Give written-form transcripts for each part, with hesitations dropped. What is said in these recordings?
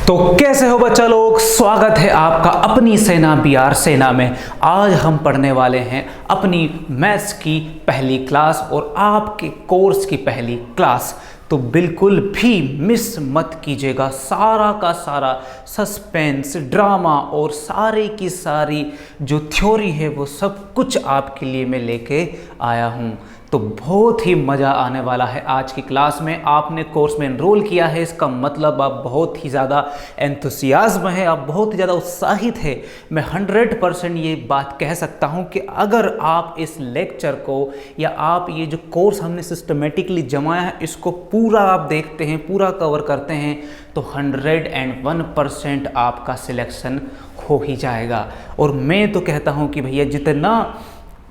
तो कैसे हो बच्चा लोग, स्वागत है आपका अपनी सेना बीआर सेना में। आज हम पढ़ने वाले हैं अपनी मैथ्स की पहली क्लास और आपके कोर्स की पहली क्लास। तो बिल्कुल भी मिस मत कीजिएगा। सारा का सारा सस्पेंस, ड्रामा और सारी की सारी जो थ्योरी है वो सब कुछ आपके लिए मैं लेके आया हूँ। तो बहुत ही मज़ा आने वाला है आज की क्लास में। आपने कोर्स में एनरोल किया है, इसका मतलब आप बहुत ही ज़्यादा एंथुसियाज्म है, आप बहुत ही ज़्यादा उत्साहित है। मैं 100% ये बात कह सकता हूँ कि अगर आप इस लेक्चर को या आप ये जो कोर्स हमने सिस्टमेटिकली जमाया है इसको पूरा आप देखते हैं, पूरा कवर करते हैं तो 101% आपका सिलेक्शन हो ही जाएगा। और मैं तो कहता हूँ कि भैया जितना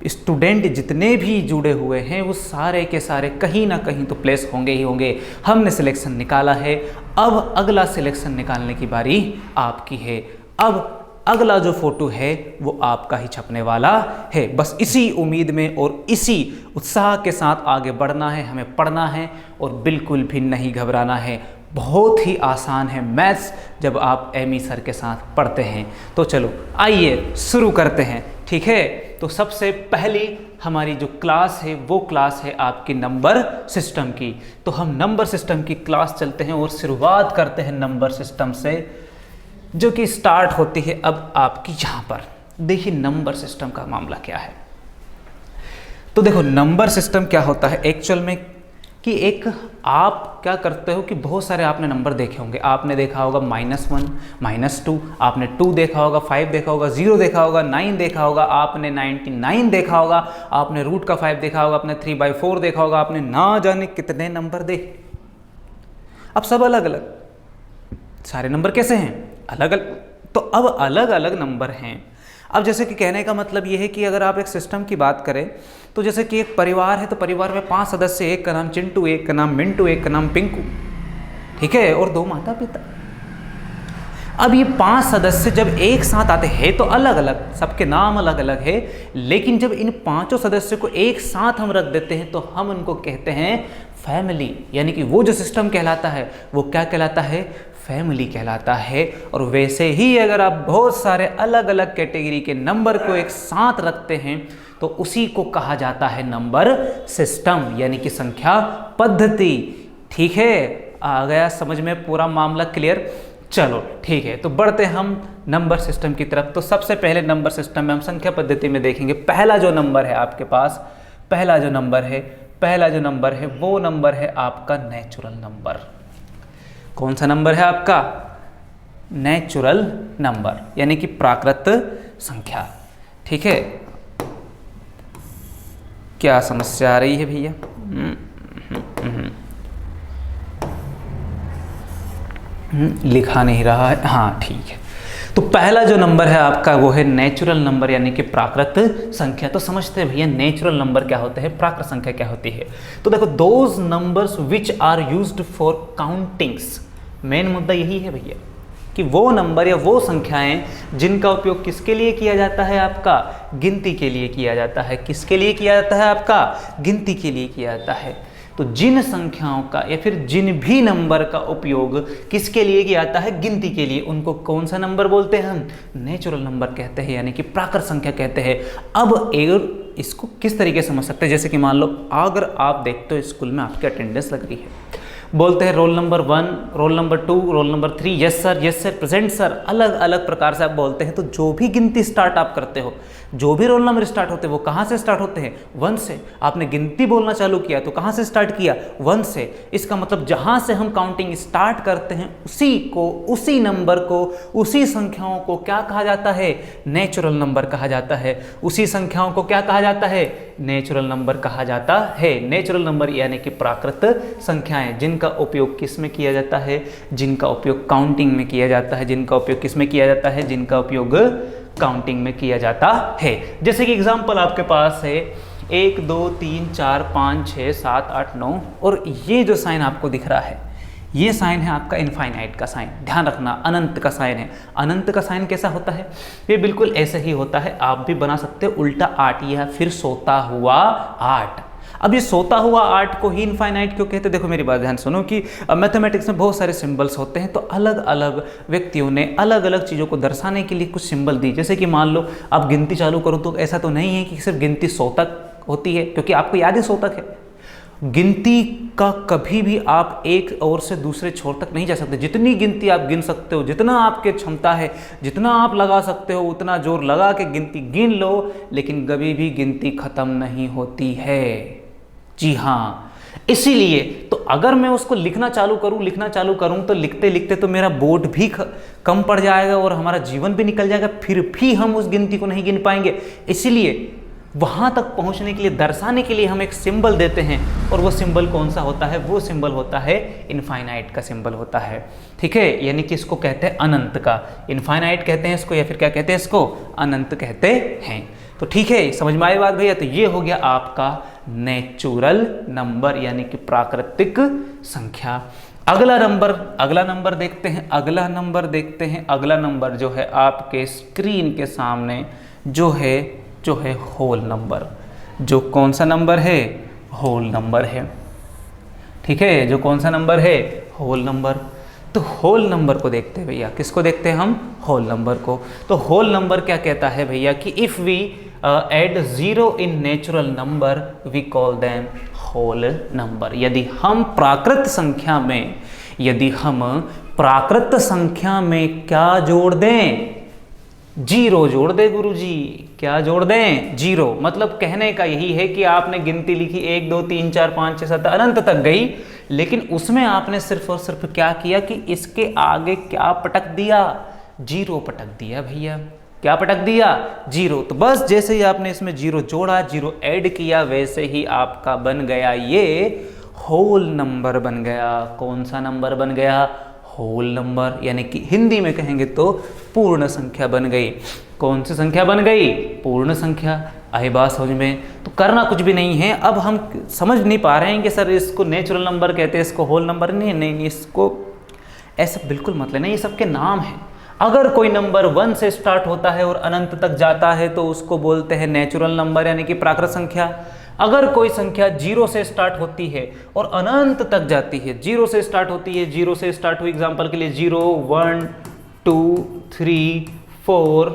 स्टूडेंट जितने भी जुड़े हुए हैं वो सारे के सारे कहीं ना कहीं तो प्लेस होंगे ही होंगे। हमने सिलेक्शन निकाला है, अब अगला सिलेक्शन निकालने की बारी आपकी है। अब अगला जो फोटो है वो आपका ही छपने वाला है। बस इसी उम्मीद में और इसी उत्साह के साथ आगे बढ़ना है, हमें पढ़ना है और बिल्कुल भी नहीं घबराना है। बहुत ही आसान है मैथ्स जब आप एमी सर के साथ पढ़ते हैं। तो चलो आइए शुरू करते हैं, ठीक है। तो सबसे पहली हमारी जो क्लास है वो क्लास है आपकी नंबर सिस्टम की। तो हम नंबर सिस्टम की क्लास चलते हैं और शुरुआत करते हैं नंबर सिस्टम से, जो कि स्टार्ट होती है अब आपकी यहाँ पर। देखिए नंबर सिस्टम का मामला क्या है। तो देखो नंबर सिस्टम क्या होता है एक्चुअल में कि एक आप क्या करते हो कि बहुत सारे आपने नंबर देखे होंगे। आपने देखा होगा -1, -2, आपने 2 देखा होगा, 5 देखा होगा, 0 देखा होगा, 9 देखा होगा, आपने 99 देखा होगा, आपने रूट का 5 देखा होगा, आपने 3/4 देखा होगा, आपने ना जाने कितने नंबर देखे। अब सब अलग अलग, सारे नंबर कैसे हैं? अलग अलग। तो अब अलग अलग नंबर हैं। अब जैसे कि कहने का मतलब ये है कि अगर आप एक सिस्टम की बात करें तो जैसे कि एक परिवार है तो परिवार में 5 सदस्य, एक का नाम चिंटू, एक का नाम मिंटू, एक का नाम पिंकू, ठीक है, और 2 माता पिता। अब ये 5 सदस्य जब एक साथ आते हैं तो अलग अलग, सबके नाम अलग अलग है, लेकिन जब इन 5 सदस्यों को एक साथ हम रख देते हैं तो हम उनको कहते हैं फैमिली। यानी कि वो जो सिस्टम कहलाता है वो क्या कहलाता है? फैमिली कहलाता है। और वैसे ही अगर आप बहुत सारे अलग अलग कैटेगरी के नंबर को एक साथ रखते हैं तो उसी को कहा जाता है नंबर सिस्टम, यानी कि संख्या पद्धति। ठीक है, आ गया समझ में पूरा मामला क्लियर? चलो ठीक है, तो बढ़ते हम नंबर सिस्टम की तरफ। तो सबसे पहले नंबर सिस्टम में हम संख्या पद्धति में देखेंगे। पहला जो नंबर है आपके पास, पहला जो नंबर है वो नंबर है आपका नेचुरल नंबर। कौन सा नंबर है आपका? नेचुरल नंबर, यानी कि प्राकृत संख्या। ठीक है, क्या समस्या आ रही है भैया? लिखा नहीं रहा है, हाँ ठीक है। तो पहला जो नंबर है आपका वो है नेचुरल नंबर, यानी कि प्राकृत संख्या। तो समझते हैं भैया नेचुरल नंबर क्या होते हैं, प्राकृत संख्या क्या होती है। तो देखो those numbers which are used for countings. Main मुद्दा यही है भैया कि वो नंबर या वो संख्याएं जिनका उपयोग किसके लिए किया जाता है? आपका गिनती के लिए किया जाता है। किसके लिए किया जाता है? आपका गिनती के लिए किया जाता है। तो जिन संख्याओं का या फिर जिन भी नंबर का उपयोग किसके लिए किया जाता है? गिनती के लिए, उनको कौन सा नंबर बोलते हैं हम? नेचुरल नंबर कहते हैं, यानी कि प्राकृत संख्या कहते हैं। अब एक इसको किस तरीके से समझ सकते हैं? जैसे कि मान लो अगर आप देखते हो स्कूल में आपकी अटेंडेंस लग रही है, बोलते हैं roll number 1, roll number 2, roll number 3, yes sir, present sir, अलग अलग प्रकार से आप बोलते हैं। तो जो भी गिनती स्टार्ट आप करते हो, जो भी रोल नंबर स्टार्ट होते हैं वो कहाँ से स्टार्ट होते हैं? 1 से। आपने गिनती बोलना चालू किया तो कहाँ से स्टार्ट किया? 1 से। इसका मतलब जहाँ से हम काउंटिंग स्टार्ट करते हैं उसी को, उसी नंबर को, उसी संख्याओं को क्या कहा जाता है? नेचुरल नंबर कहा जाता है। उसी संख्याओं को क्या कहा जाता है? नेचुरल नंबर कहा जाता है। नेचुरल नंबर यानी कि प्राकृत संख्याएं जिनका उपयोग किस में किया जाता है? जिनका उपयोग काउंटिंग में किया जाता है। जिनका उपयोग किस में किया जाता है? जिनका उपयोग काउंटिंग में किया जाता है। जैसे कि एग्जांपल आपके पास है 1 2 3 4 5 6 7 8 9, और ये जो साइन आपको दिख रहा है ये साइन है आपका इनफाइनाइट का साइन। ध्यान रखना, अनंत का साइन है। अनंत का साइन कैसा होता है? ये बिल्कुल ऐसे ही होता है। आप भी बना सकते हो उल्टा 8 या फिर सोता हुआ 8। अब ये सोता हुआ 8 को ही इनफाइनाइट क्यों कहते हैं? देखो मेरी बात ध्यान सुनो कि मैथमेटिक्स में बहुत सारे सिंबल्स होते हैं, तो अलग अलग व्यक्तियों ने अलग अलग चीज़ों को दर्शाने के लिए कुछ सिंबल दी। जैसे कि मान लो आप गिनती चालू करो तो ऐसा तो नहीं है कि सिर्फ गिनती 100 तक होती है, क्योंकि आपको याद है 100 तक है। गिनती का कभी भी आप एक ओर से दूसरे छोर तक नहीं जा सकते। जितनी गिनती आप गिन सकते हो, जितना आपके क्षमता है, जितना आप लगा सकते हो, उतना जोर लगा के गिनती गिन लो, लेकिन कभी भी गिनती खत्म नहीं होती है। जी हाँ, इसीलिए तो अगर मैं उसको लिखना चालू करूं तो लिखते लिखते तो मेरा बोर्ड भी कम पड़ जाएगा और हमारा जीवन भी निकल जाएगा, फिर भी हम उस गिनती को नहीं गिन पाएंगे। इसीलिए वहां तक पहुंचने के लिए, दर्शाने के लिए हम एक सिंबल देते हैं, और वो सिंबल कौन सा होता है? वो सिंबल होता है इनफाइनाइट का सिंबल होता है। ठीक है, यानी कि इसको कहते हैं अनंत का, इनफाइनाइट कहते हैं इसको, या फिर क्या कहते हैं इसको? अनंत कहते हैं। तो ठीक है, समझ में आई बात भैया? तो ये हो गया आपका नेचुरल नंबर यानी कि प्राकृतिक संख्या। अगला नंबर देखते हैं। अगला नंबर जो है आपके स्क्रीन के सामने जो है होल नंबर। जो कौन सा नंबर है? होल नंबर है। ठीक है, जो कौन सा नंबर है? Whole number. तो होल नंबर को देखते हैं भैया, किसको देखते हैं हम? होल नंबर को। तो होल नंबर क्या कहता है भैया कि if we add 0 in natural number we call them whole number. यदि हम प्राकृत संख्या में क्या जोड़ दें? 0 जोड़ दे गुरुजी। क्या जोड़ दें? 0। मतलब कहने का यही है कि आपने गिनती लिखी 1 2 3 4 5 6 7 अनंत तक गई, लेकिन उसमें आपने सिर्फ और सिर्फ क्या किया कि इसके आगे क्या पटक दिया? 0 पटक दिया भैया। क्या पटक दिया? 0। तो बस जैसे ही आपने इसमें 0 जोड़ा, 0 ऐड किया, वैसे ही आपका बन गया ये होल नंबर बन गया। कौन सा नंबर बन गया? होल नंबर, यानी कि हिंदी में कहेंगे तो पूर्ण संख्या बन गई। कौन सी संख्या बन गई? पूर्ण संख्या। आई बात समझ में? तो करना कुछ भी नहीं है। अब हम समझ नहीं पा रहे हैं कि सर इसको नेचुरल नंबर कहते हैं, इसको होल नंबर नहीं, इसको ऐसा बिल्कुल मत लेना, ये सबके नाम हैं। अगर कोई नंबर 1 से स्टार्ट होता है और अनंत तक जाता है तो उसको बोलते हैं नेचुरल नंबर यानी कि प्राकृत संख्या। अगर कोई संख्या 0 से स्टार्ट होती है और अनंत तक जाती है, 0 से स्टार्ट होती है, 0 से स्टार्ट हुई, एग्जांपल के लिए 0 1 2 3 4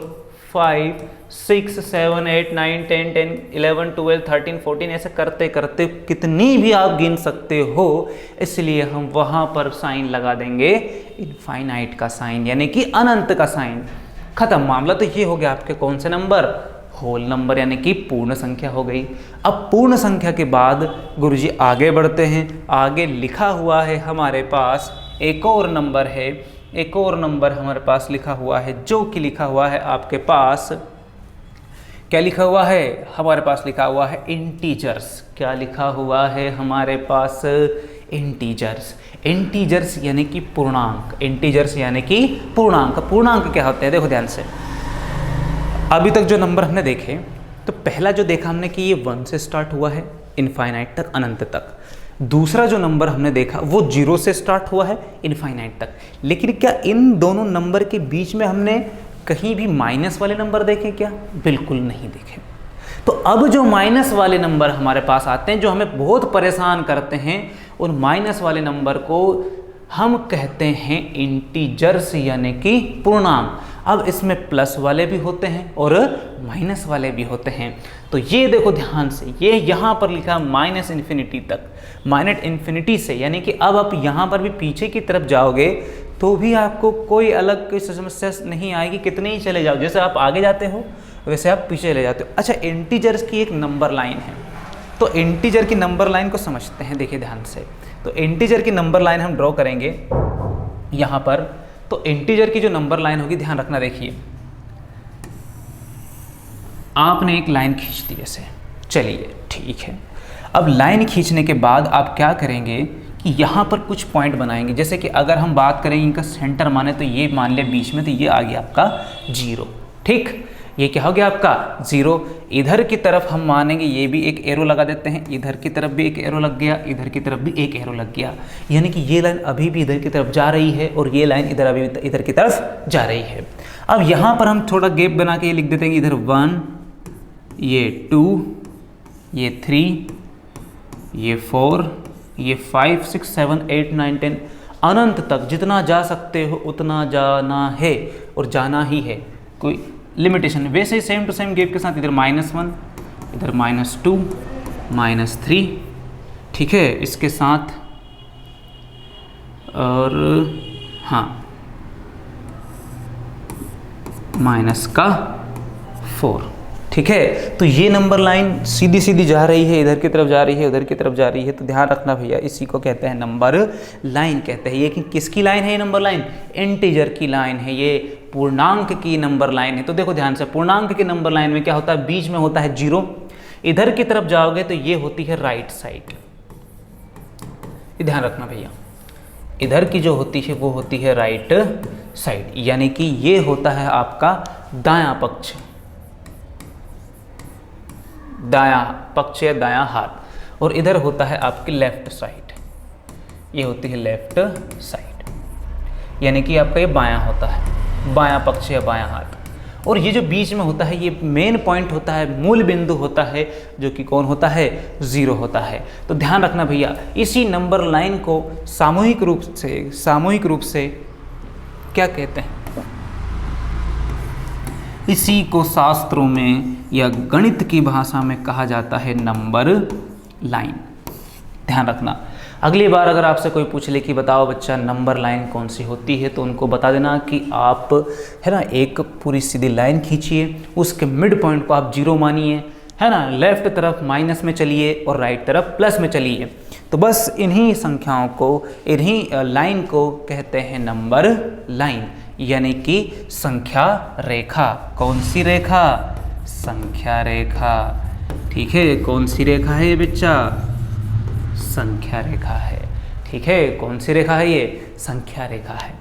5 6 7 8 9 10 10 11 12 13 14 ऐसे करते करते कितनी भी आप गिन सकते हो, इसलिए हम वहां पर साइन लगा देंगे इनफाइनाइट का साइन यानी कि अनंत का साइन। खत्म मामला। तो ये हो गया आपके कौन से नंबर? होल नंबर यानी कि पूर्ण संख्या हो गई। अब पूर्ण संख्या के बाद गुरुजी आगे बढ़ते हैं। आगे लिखा हुआ है हमारे पास एक और नंबर है, एक और नंबर हमारे पास लिखा हुआ है, जो कि लिखा हुआ है आपके पास, क्या लिखा हुआ है? हमारे पास लिखा हुआ है इंटीजर्स। क्या लिखा हुआ है हमारे पास? इंटीजर्स। इंटीजर्स यानी कि पूर्णांक। इंटीजर्स यानी कि पूर्णांक। पूर्णांक क्या होते हैं? देखो ध्यान से, अभी तक जो नंबर हमने देखे, तो पहला जो देखा हमने कि ये 1 से स्टार्ट हुआ है इनफाइनाइट तक, अनंत तक। दूसरा जो नंबर हमने देखा वो 0 से स्टार्ट हुआ है इनफाइनाइट तक। लेकिन क्या इन दोनों नंबर के बीच में हमने कहीं भी माइनस वाले नंबर देखे क्या? बिल्कुल नहीं देखे। तो अब जो माइनस वाले नंबर हमारे पास आते हैं, जो हमें बहुत परेशान करते हैं, उन माइनस वाले नंबर को हम कहते हैं इंटीजर्स यानी कि पूर्णांक। अब इसमें प्लस वाले भी होते हैं और माइनस वाले भी होते हैं। तो ये देखो ध्यान से, ये यहाँ पर लिखा माइनस इन्फिनिटी तक, माइनस इन्फिनिटी से, यानी कि अब आप यहाँ पर भी पीछे की तरफ जाओगे तो भी आपको कोई अलग कोई समस्या नहीं आएगी, कितने ही चले जाओ। जैसे आप आगे जाते हो वैसे आप पीछे चले जाते हो। अच्छा, इंटीजर्स की एक नंबर लाइन है, तो इंटीजर की नंबर लाइन को समझते हैं। देखिए ध्यान से, तो इंटीजर की नंबर लाइन हम ड्रॉ करेंगे यहाँ पर। तो इंटीजर की जो नंबर लाइन होगी, ध्यान रखना, देखिए आपने एक लाइन खींच दी ऐसे, चलिए ठीक है। अब लाइन खींचने के बाद आप क्या करेंगे कि यहाँ पर कुछ पॉइंट बनाएंगे। जैसे कि अगर हम बात करें इनका सेंटर माने, तो ये मान ले बीच में, तो ये आ गया आपका 0। ठीक, ये क्या हो गया आपका 0। इधर की तरफ हम मानेंगे, ये भी एक एरो लगा देते हैं, इधर की तरफ भी एक एरो लग गया, इधर की तरफ भी एक एरो लग गया, यानी कि ये लाइन अभी भी इधर की तरफ जा रही है और ये लाइन इधर अभी इधर की तरफ जा रही है। अब यहाँ पर हम थोड़ा गैप बना के ये लिख देते हैं, इधर 1, ये 2, ये 3, ये 4, ये 5, 6, 7, 8, 9, 10 अनंत तक जितना जा सकते हो उतना जाना है और जाना ही है, कोई लिमिटेशन। वैसे ही सेम टू सेम गैप के साथ इधर -1, इधर -2, -3, ठीक है, इसके साथ और हाँ -4, ठीक है। तो ये नंबर लाइन सीधी सीधी जा रही है, इधर की तरफ जा रही है, उधर की तरफ जा रही है, तो ध्यान रखना भैया, इसी को कहते हैं नंबर लाइन कहते हैं। ये कि किसकी लाइन है ये नंबर लाइन? इंटीजर की लाइन है, ये पूर्णांक की नंबर लाइन है। तो देखो ध्यान से, पूर्णांक की नंबर लाइन में क्या होता है, बीच में होता है 0, इधर की तरफ जाओगे तो ये होती है राइट साइड, ये ध्यान रखना भैया, इधर की जो होती है वो होती है राइट साइड, यानी कि ये होता है आपका दायां पक्ष, दायां पक्ष या दायां हाथ, और इधर होता है आपकी लेफ्ट साइड, ये होती है लेफ्ट साइड, यानी कि आपका ये बायां होता है, बायां पक्ष या बायां हाथ। और ये जो बीच में होता है ये मेन पॉइंट होता है, मूल बिंदु होता है, जो कि कौन होता है, 0 होता है। तो ध्यान रखना भैया, इसी नंबर लाइन को सामूहिक रूप से क्या कहते हैं, इसी को शास्त्रों में या गणित की भाषा में कहा जाता है नंबर लाइन। ध्यान रखना, अगली बार अगर आपसे कोई पूछ ले कि बताओ बच्चा नंबर लाइन कौन सी होती है, तो उनको बता देना कि आप है ना एक पूरी सीधी लाइन खींचिए, उसके मिड पॉइंट को आप 0 मानिए, है ना, लेफ्ट तरफ माइनस में चलिए और राइट तरफ प्लस में चलिए। तो बस इन्हीं संख्याओं को, इन्हीं लाइन को कहते हैं नंबर लाइन, यानी कि संख्या रेखा। कौन सी रेखा? संख्या रेखा, ठीक है। कौन सी रेखा है ये बच्चा? संख्या रेखा है, ठीक है। कौन सी रेखा है ये? संख्या रेखा है।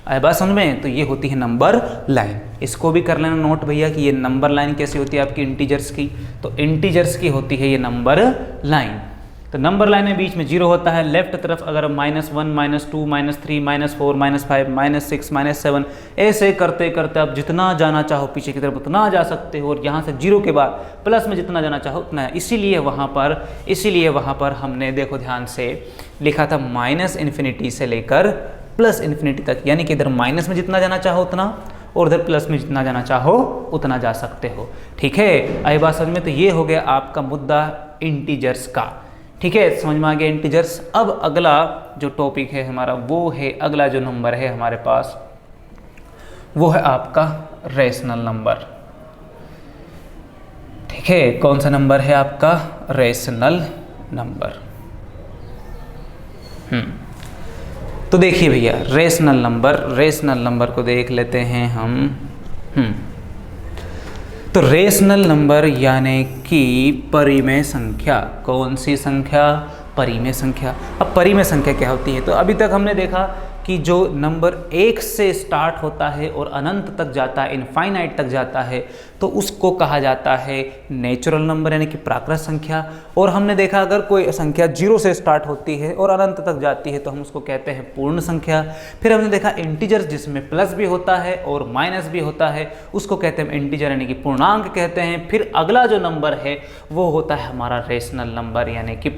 आए बात समझ में? तो ये होती है नंबर लाइन। इसको भी कर लेना नोट भैया कि ये नंबर लाइन कैसी होती है आपकी इंटीजर्स की, तो इंटीजर्स की होती है ये नंबर लाइन। तो नंबर लाइन में बीच में 0 होता है, लेफ्ट तरफ अगर -1, -2, -3, -4, -5, -6, -7 ऐसे करते करते आप जितना जाना चाहो पीछे की तरफ उतना जा सकते हो, और यहाँ से 0 के बाद प्लस में जितना जाना चाहो उतना। इसीलिए वहाँ पर हमने देखो ध्यान से लिखा था -∞ से लेकर +∞ तक, यानी कि इधर माइनस में जितना जाना चाहो उतना और उधर प्लस में जितना जाना चाहो उतना जा सकते हो, ठीक है। आई बात समझ में? तो ये हो गया आपका मुद्दा इंटीजर्स का, ठीक है, समझ में आ गया इंटीजर्स। अब अगला जो टॉपिक है हमारा वो है, अगला जो नंबर है हमारे पास वो है आपका रेशनल नंबर, ठीक है। कौन सा नंबर है आपका? Rational number. तो देखिए भैया, रेशनल नंबर को देख लेते हैं हम। तो रेशनल नंबर यानी कि परिमेय संख्या। कौन सी संख्या? परिमेय संख्या। अब परिमेय संख्या क्या होती है? तो अभी तक हमने देखा कि जो नंबर 1 से स्टार्ट होता है और अनंत तक जाता है, इनफाइनाइट तक जाता है, तो उसको कहा जाता है नेचुरल नंबर यानी कि प्राकृत संख्या। और हमने देखा अगर कोई संख्या 0 से स्टार्ट होती है और अनंत तक जाती है तो हम उसको कहते हैं पूर्ण संख्या। फिर हमने देखा इंटीजर्स जिसमें प्लस भी होता है और माइनस भी होता है, उसको कहते हैं इंटीजर यानी कि पूर्णांक कहते हैं। फिर अगला जो नंबर है वो होता है हमारा रेशनल नंबर यानी कि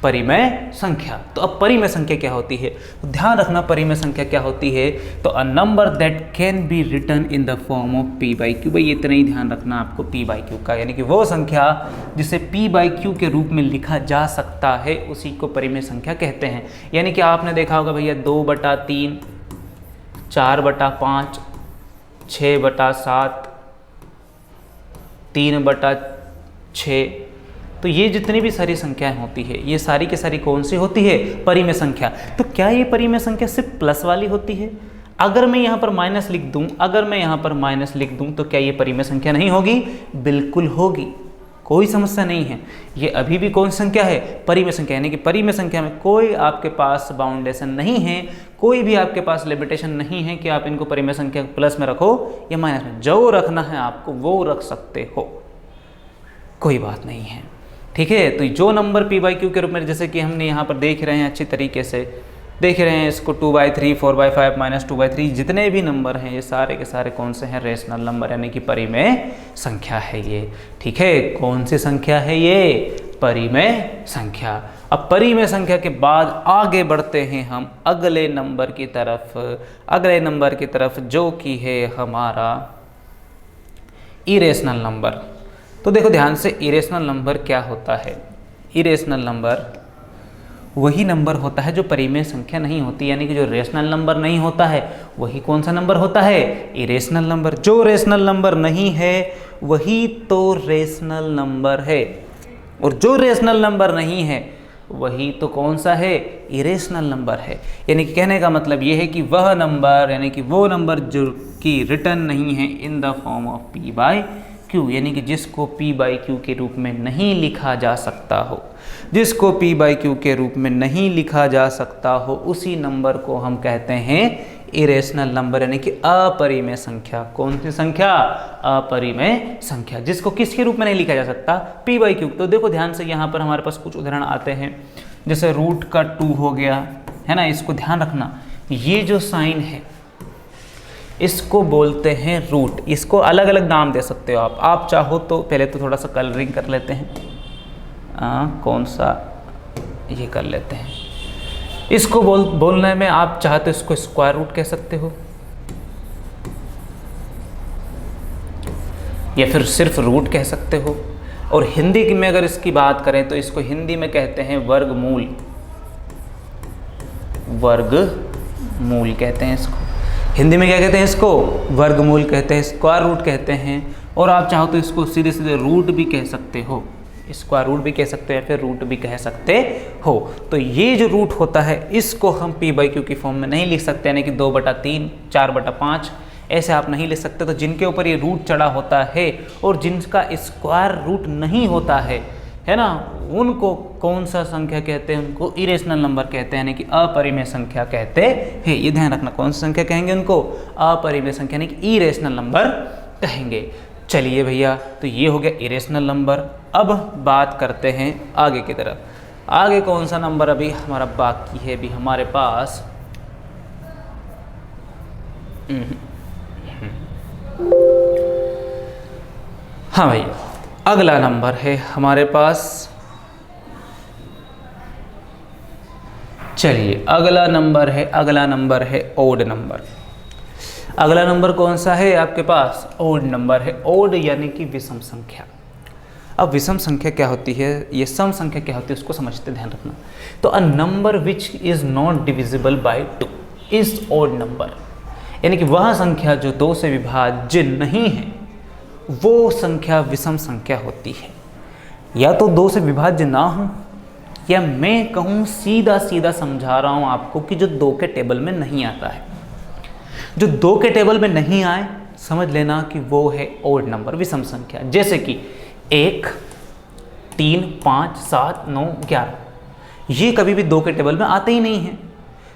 परिमेय संख्या। तो अब परिमेय संख्या क्या होती है? तो ध्यान रखना, परिमेय संख्या क्या होती है? तो a number that can be written in the form of p/q। भाई इतना ही ध्यान रखना आपको p/q का, यानी कि वो संख्या जिसे p/q के रूप में लिखा जा सकता है उसी को परिमेय संख्या कहते हैं। यानी कि आपने देखा होगा भैया 2/3, 4/5, 6/7, 3/6, तो ये जितनी भी सारी संख्याएं होती है ये सारी की सारी कौन सी होती है? परिमेय संख्या। तो क्या ये परिमेय संख्या सिर्फ प्लस वाली होती है? अगर मैं यहाँ पर माइनस लिख दूं, तो क्या ये परिमेय संख्या नहीं होगी? बिल्कुल होगी, कोई समस्या नहीं है। ये अभी भी कौन सी संख्या है? परिमेय संख्या। यानी कि परिमेय संख्या में कोई आपके पास बाउंडेशन नहीं है, कोई भी आपके पास लिमिटेशन नहीं है कि आप इनको परिमेय संख्या प्लस में रखो या माइनस में। जो रखना है आपको वो रख सकते हो, कोई बात नहीं है, ठीक है। तो जो नंबर p/q के रूप में, जैसे कि हमने यहाँ पर देख रहे हैं, अच्छी तरीके से देख रहे हैं इसको, 2/3, 4/5, -2/3 जितने भी नंबर हैं ये सारे के सारे कौन से हैं? रेशनल नंबर यानी कि परिमेय संख्या है ये, ठीक है। कौन सी संख्या है ये? परिमेय संख्या। अब परिमेय संख्या के बाद आगे बढ़ते हैं हम अगले नंबर की तरफ, जो कि है हमारा इरेशनल नंबर। तो देखो ध्यान से, इरेशनल नंबर क्या होता है? इरेशनल नंबर वही नंबर होता है जो परिमेय संख्या नहीं होती, यानी कि जो रेशनल नंबर नहीं होता है वही कौन सा नंबर होता है? Irrational number. जो रेशनल नंबर नहीं है वही तो रेशनल नंबर है, और जो रेशनल नंबर नहीं है वही तो कौन सा है? इरेशनल नंबर है। यानी कि कहने का मतलब ये है कि वह नंबर, यानी कि वो नंबर जो कि रिटर्न नहीं है इन the form of p by q, यानी कि जिसको p बाई q के रूप में नहीं लिखा जा सकता हो, जिसको p बाई q के रूप में नहीं लिखा जा सकता हो, उसी नंबर को हम कहते हैं इरेशनल नंबर, यानी कि अपरिमेय संख्या। कौन सी संख्या? अपरिमेय संख्या, जिसको किसके रूप में नहीं लिखा जा सकता? p by q। तो देखो ध्यान से, यहाँ पर हमारे पास कुछ उदाहरण आते हैं, जैसे रूट का 2 हो गया है ना, इसको ध्यान रखना, ये जो साइन है इसको बोलते हैं रूट। इसको अलग अलग नाम दे सकते हो आप चाहो तो। पहले तो थोड़ा सा कलरिंग कर लेते हैं, कौन सा, ये कर लेते हैं। इसको बोलने में आप चाहते हो इसको स्क्वायर रूट कह सकते हो, या फिर सिर्फ रूट कह सकते हो। और हिंदी में अगर इसकी बात करें तो इसको हिंदी में कहते हैं वर्गमूल, वर्गमूल कहते हैं इसको। हिंदी में क्या कहते हैं इसको? वर्गमूल कहते हैं, स्क्वायर रूट कहते हैं। और आप चाहो तो इसको सीधे सीधे रूट भी कह सकते हो, स्क्वायर रूट भी कह सकते हो या फिर रूट भी कह सकते हो। तो ये जो रूट होता है इसको हम p बाई क्यू की फॉर्म में नहीं लिख सकते, यानी कि 2/3, 4/5 ऐसे आप नहीं लिख सकते। तो जिनके ऊपर ये रूट चढ़ा होता है और जिनका स्क्वायर रूट नहीं होता है ना, उनको कौन सा संख्या कहते हैं? उनको इरेशनल नंबर कहते हैं, यानी कि अपरिमेय संख्या कहते हैं। ये ध्यान रखना, कौन सी संख्या कहेंगे उनको? अपरिमेय संख्या, यानी कि इरेशनल नंबर कहेंगे। चलिए भैया, तो ये हो गया इरेशनल नंबर। अब बात करते हैं आगे की तरफ। आगे कौन सा नंबर अभी हमारा बाकी है? अभी हमारे पास हाँ भैया, अगला नंबर है हमारे पास। चलिए, अगला नंबर है ओड नंबर। अगला नंबर कौन सा है आपके पास? ओड नंबर है। ओड यानी कि विषम संख्या। अब विषम संख्या क्या होती है, ये सम संख्या क्या होती है, उसको समझते, ध्यान रखना। तो a number which is not divisible by 2 is odd number, यानी कि वह संख्या जो 2 से विभाज्य नहीं है वो संख्या विषम संख्या होती है। या तो 2 से विभाज्य ना हो, या मैं कहूँ सीधा सीधा समझा रहा हूँ आपको कि जो 2 के टेबल में नहीं आता है, जो 2 के टेबल में नहीं आए, समझ लेना कि वो है ओड नंबर, विषम संख्या। जैसे कि 1, 3, 5, 7, 9, 11, ये कभी भी 2 के टेबल में आते ही नहीं है।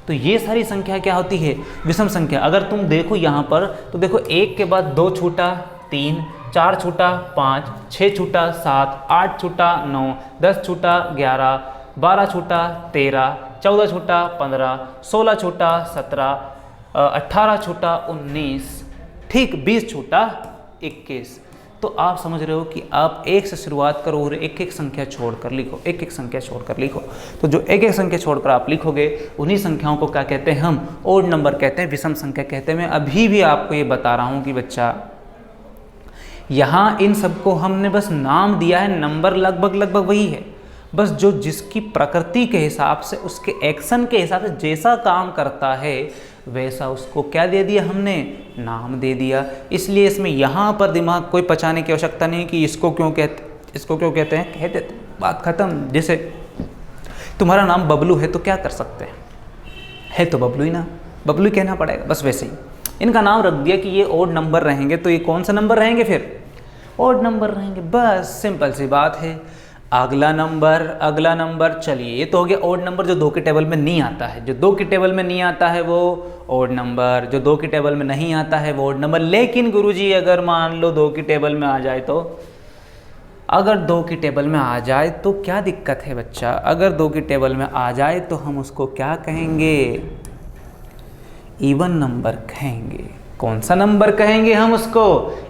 तो ये सारी संख्या क्या होती है? विषम संख्या। अगर तुम देखो यहाँ पर, तो देखो 1 के बाद 2 छूटा 3, 4 छूटा 5, 6 छूटा 7, 8 छूटा 9, 10 छूटा 11, 12 छूटा 13, 14 छूटा 15, 16 छूटा 17, 18 छूटा 19, ठीक 20 छूटा 21। तो आप समझ रहे हो कि आप 1 से शुरुआत करो और एक एक संख्या छोड़कर लिखो, एक एक संख्या छोड़कर लिखो। तो जो एक एक संख्या छोड़कर आप लिखोगे, उन्हीं संख्याओं को क्या कहते हैं? हम ओड नंबर कहते हैं, विषम संख्या कहते हैं। मैं अभी भी आपको ये बता रहा हूँ कि बच्चा, यहाँ इन सबको हमने बस नाम दिया है, नंबर लगभग वही है, बस जो जिसकी प्रकृति के हिसाब से, उसके एक्शन के हिसाब से जैसा काम करता है वैसा उसको क्या दे दिया हमने? नाम दे दिया। इसलिए इसमें यहाँ पर दिमाग कोई पचाने की आवश्यकता नहीं कि इसको क्यों कहते हैं, कह देते, बात खत्म। जैसे तुम्हारा नाम बबलू है तो क्या कर सकते हैं, है तो बबलू ही ना, बबलू ही कहना पड़ेगा, बस वैसे ही इनका नाम रख दिया कि ये ओड नंबर रहेंगे, तो ये कौन सा नंबर रहेंगे? फिर ओड नंबर रहेंगे, बस सिंपल सी बात है। अगला नंबर, चलिए ये तो हो गया ओड नंबर जो 2 के टेबल में नहीं आता है। जो 2 के टेबल में नहीं आता है वो ओड नंबर, जो 2 के टेबल में नहीं आता है वो ओड नंबर। लेकिन गुरुजी अगर मान लो 2 के टेबल में आ जाए तो, अगर 2 के टेबल में आ जाए तो क्या दिक्कत है बच्चा? अगर 2 के टेबल में आ जाए तो हम उसको क्या कहेंगे? इवन नंबर कहेंगे। कौन सा नंबर कहेंगे हम उसको?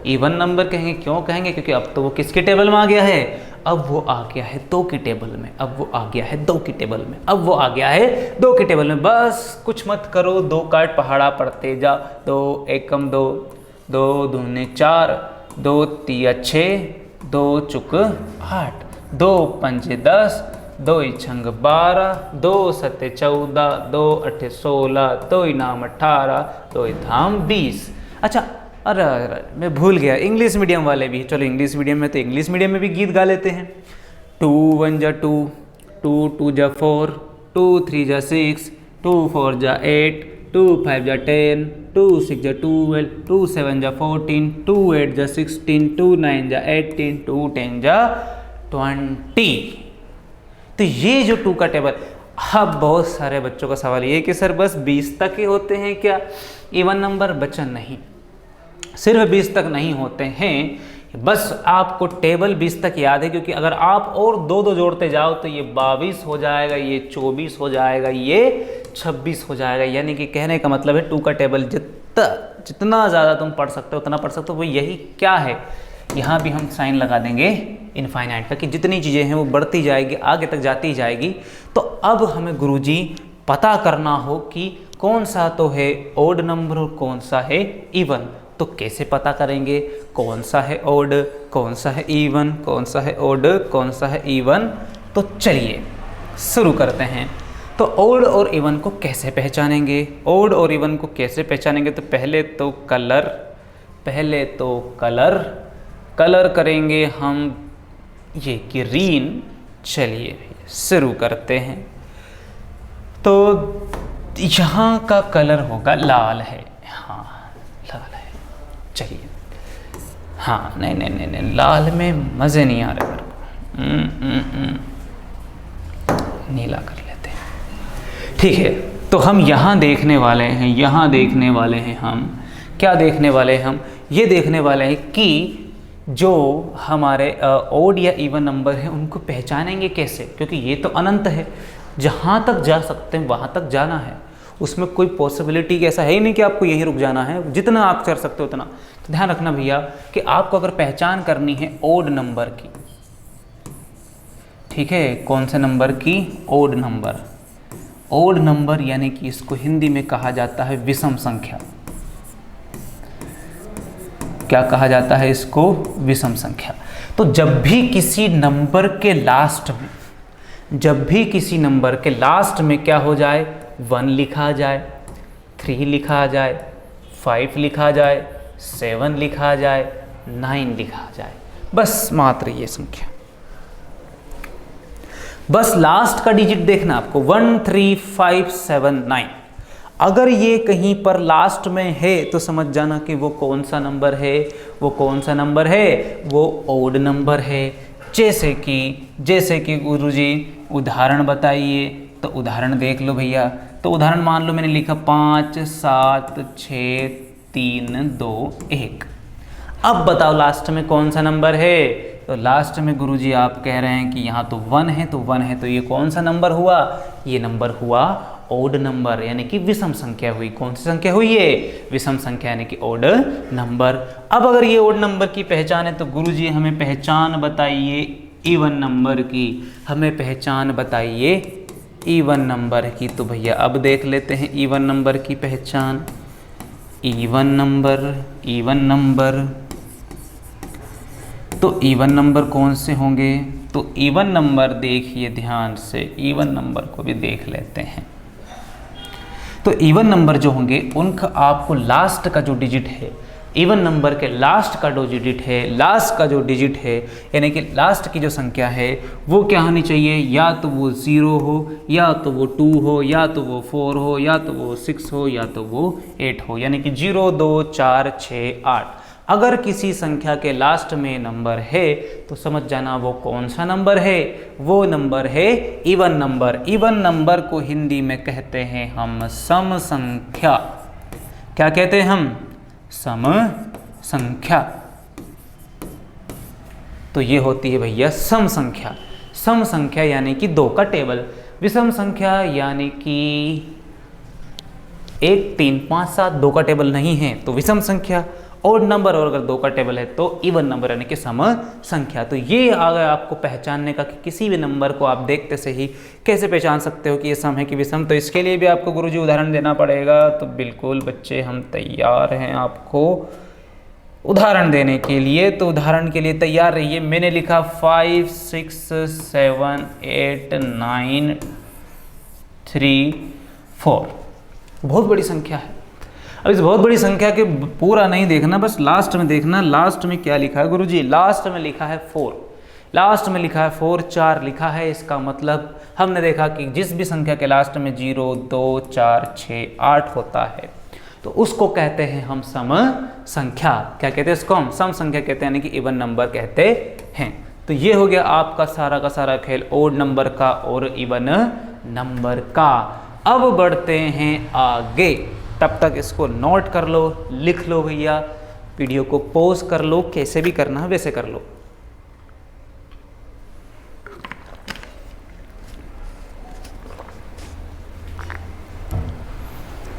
इवन नंबर कहेंगे। क्यों कहेंगे? क्योंकि अब तो वो किसके टेबल में आ गया है? अब वो आ गया है 2 की टेबल में, अब वो आ गया है 2 की टेबल में, अब वो आ गया है 2 की टेबल में। बस कुछ मत करो, 2 काट पहाड़ा पढ़ते जा। 2 एकम 2, 2 दूने 4, 2 तिया 6, 2 चुक 8, 2 पंजे 10, 2 छंग 12, 2 सत्ते 14, 2 अठे 16, 2 नाम 18, 2 धाम 20। अच्छा, अरे मैं भूल गया, इंग्लिश मीडियम वाले भी, चलो इंग्लिश मीडियम में तो इंग्लिश मीडियम में भी गीत गा लेते हैं। 2 1 जा 2, 2 2 जा 4, 2 3 जा 6, 2 4 जा 8, 2 5 जा 10, 2 6 जा 12, 2 7 जा 14, 2 8 जा 16, 2 9 जा 18, 2 10 जा 20। तो ये जो 2 का टेबल, अब बहुत सारे बच्चों का सवाल ये कि सर बस 20 तक ही होते हैं क्या इवन नंबर? बच्चन नहीं, सिर्फ 20 तक नहीं होते हैं। बस आपको टेबल 20 तक याद है, क्योंकि अगर आप और 2 जोड़ते जाओ तो ये 22 हो जाएगा, ये 24 हो जाएगा, ये 26 हो जाएगा। यानी कि कहने का मतलब है 2 का टेबल जितना ज़्यादा तुम पढ़ सकते हो उतना पढ़ सकते हो। वो यही क्या है, यहाँ भी हम साइन लगा देंगे इनफाइनाइट का, कि जितनी चीज़ें हैं वो बढ़ती जाएगी, आगे तक जाती जाएगी। तो अब हमें गुरुजी पता करना हो कि कौन सा तो है ओड नंबर और कौन सा है इवन। तो कैसे पता करेंगे कौन सा है ओड, कौन सा है इवन, कौन सा है ओड, कौन सा है इवन? तो चलिए शुरू करते हैं। तो ओड और इवन को कैसे पहचानेंगे? ओड और इवन को कैसे पहचानेंगे? तो पहले तो कलर करेंगे हम ये ग्रीन। चलिए शुरू करते हैं। तो यहाँ का कलर होगा लाल है, हाँ लाल है। चलिए, हाँ नहीं, लाल में मज़े नहीं आ रहे मेरे को, नीला कर लेते हैं। ठीक है, तो हम यहाँ देखने वाले हैं, हम क्या देखने वाले हैं? हम ये देखने वाले हैं कि जो हमारे ओड या इवन नंबर हैं उनको पहचानेंगे कैसे, क्योंकि ये तो अनंत है, जहाँ तक जा सकते हैं वहाँ तक जाना है। उसमें कोई पॉसिबिलिटी ऐसा है ही नहीं कि आपको यहीं रुक जाना है, जितना आप कर सकते हो उतना। तो ध्यान रखना भैया कि आपको अगर पहचान करनी है ओड नंबर की, ठीक है, कौन से नंबर की? Odd number. ओड नंबर यानी कि इसको हिंदी में कहा जाता है विषम संख्या। क्या कहा जाता है इसको? विषम संख्या। तो जब भी किसी नंबर के लास्ट में क्या हो जाए? 1 लिखा जाए, 3 लिखा जाए, 5 लिखा जाए, 7 लिखा जाए, 9 लिखा जाए, बस मात्र ये संख्या। बस लास्ट का डिजिट देखना आपको, 1 3 5 7 9। अगर ये कहीं पर लास्ट में है तो समझ जाना कि वो कौन सा नंबर है? वो ओड नंबर है। जैसे कि गुरुजी उदाहरण बताइए, तो उदाहरण देख लो भैया। तो उदाहरण मान लो मैंने लिखा 5 7 6 3 2 1। अब बताओ लास्ट में कौन सा नंबर है? तो लास्ट में गुरुजी आप कह रहे हैं कि यहाँ तो 1 है, तो ये कौन सा नंबर हुआ? ये नंबर हुआ ओड नंबर, यानी कि विषम संख्या हुई। कौन सी संख्या हुई? ये विषम संख्या यानी कि ओड नंबर। अब अगर ये ओड नंबर की पहचान है तो गुरुजी हमें पहचान बताइए इवन नंबर की, इवन नंबर की। तो भैया अब देख लेते हैं इवन नंबर की पहचान। इवन नंबर तो इवन नंबर कौन से होंगे? तो इवन नंबर देखिए ध्यान से, इवन नंबर को भी देख लेते हैं। तो इवन नंबर जो होंगे उनका आपको लास्ट का जो डिजिट है, इवन नंबर के लास्ट का जो डिजिट है यानी कि लास्ट की जो संख्या है वो क्या होनी चाहिए? या तो वो 0 हो, या तो वो 2 हो, या तो वो 4 हो, या तो वो 6 हो, या तो वो 8 हो, यानी कि 0 2 4 6 8। अगर किसी संख्या के लास्ट में नंबर है तो समझ जाना वो कौन सा नंबर है? वो नंबर है इवन नंबर। इवन नंबर को हिंदी में कहते हैं हम सम संख्या। क्या कहते हैं हम? सम संख्या। तो ये होती है भैया सम संख्या। सम संख्या यानी कि 2 का टेबल। विषम संख्या यानी कि 1 3 5 7 2 का टेबल नहीं है तो विषम संख्या, और नंबर और अगर 2 का टेबल है तो इवन नंबर यानी कि सम संख्या। तो ये आ गया आपको पहचानने का कि किसी भी नंबर को आप देखते से ही कैसे पहचान सकते हो कि ये सम है कि विषम। तो इसके लिए भी आपको गुरुजी उदाहरण देना पड़ेगा। तो बिल्कुल बच्चे हम तैयार हैं आपको उदाहरण देने के लिए। तो उदाहरण के लिए तैयार रहिए। मैंने लिखा 5 6 7 8 9 3 4। बहुत बड़ी संख्या है। अब इस बहुत बड़ी संख्या के पूरा नहीं देखना, बस लास्ट में देखना। लास्ट में क्या लिखा है गुरुजी? लास्ट में लिखा है 4। लास्ट में लिखा है 4, 4 लिखा है। इसका मतलब हमने देखा कि जिस भी संख्या के लास्ट में 0 2 4 6 8 होता है तो उसको कहते हैं हम सम संख्या। क्या कहते हैं इसको? हम सम संख्या कहते हैं, यानी कि इवन नंबर कहते हैं। तो ये हो गया आपका सारा का सारा खेल ओड नंबर का और इवन नंबर का। अब बढ़ते हैं आगे। तब तक इसको नोट कर लो, लिख लो भैया, वीडियो को पॉज कर लो, कैसे भी करना है वैसे कर लो।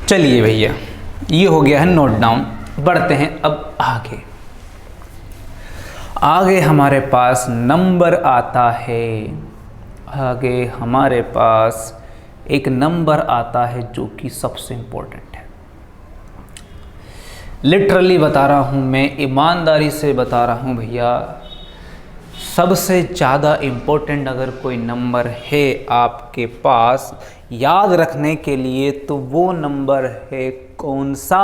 चलिए भैया, ये हो गया है नोट डाउन। बढ़ते हैं अब आगे। आगे हमारे पास नंबर आता है। आगे हमारे पास एक नंबर आता है जो कि सबसे इंपॉर्टेंट है। लिटरली बता रहा हूँ मैं, ईमानदारी से बता रहा हूँ भैया, सबसे ज़्यादा इम्पोर्टेंट अगर कोई नंबर है आपके पास याद रखने के लिए तो वो नंबर है कौन सा?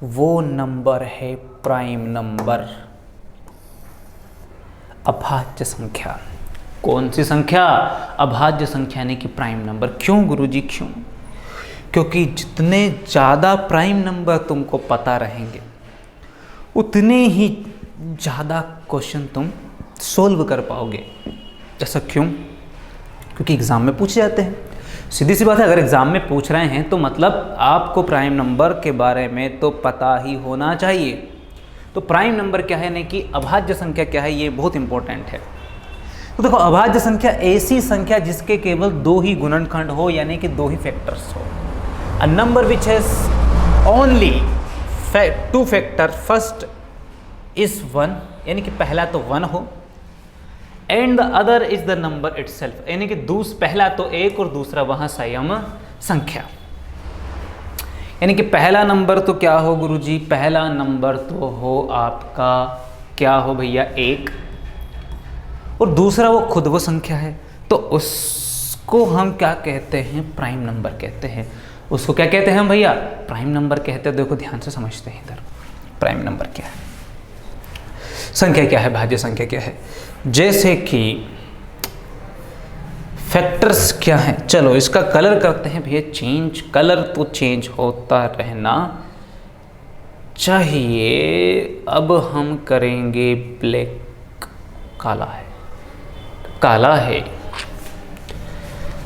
वो नंबर है प्राइम नंबर, अभाज्य संख्या। कौन सी संख्या? अभाज्य संख्या यानी कि प्राइम नंबर। क्यों गुरुजी क्यों? क्योंकि जितने ज़्यादा प्राइम नंबर तुमको पता रहेंगे उतने ही ज़्यादा क्वेश्चन तुम सोल्व कर पाओगे। ऐसा क्यों? क्योंकि एग्ज़ाम में पूछे जाते हैं। सीधी सी बात है, अगर एग्ज़ाम में पूछ रहे हैं तो मतलब आपको प्राइम नंबर के बारे में तो पता ही होना चाहिए। तो प्राइम नंबर क्या है यानी कि अभाज्य संख्या क्या है, ये बहुत इंपॉर्टेंट है। तो देखो, अभाज्य संख्या ऐसी संख्या जिसके केवल 2 ही गुणनखंड हो, यानी कि 2 ही फैक्टर्स हो। अ number which has only 2 factor, first is 1, यानी कि पहला तो 1 हो, and the other is the number itself, यानी कि पहला तो 1 और दूसरा वहाँ संयम संख्या। यानी कि पहला नंबर तो क्या हो गुरुजी? पहला नंबर तो हो आपका क्या हो भैया? 1, और दूसरा वो खुद वो संख्या है, तो उसको हम क्या कहते हैं? प्राइम नंबर कहते हैं। उसको क्या कहते हैं हम भैया? प्राइम नंबर कहते हैं। देखो ध्यान से समझते हैं इधर, प्राइम नंबर क्या है, संख्या क्या है, भाज्य संख्या क्या है। जैसे कि फैक्टर्स क्या है, चलो इसका कलर करते हैं भैया चेंज। कलर तो चेंज होता रहना चाहिए। अब हम करेंगे ब्लैक, काला है, काला है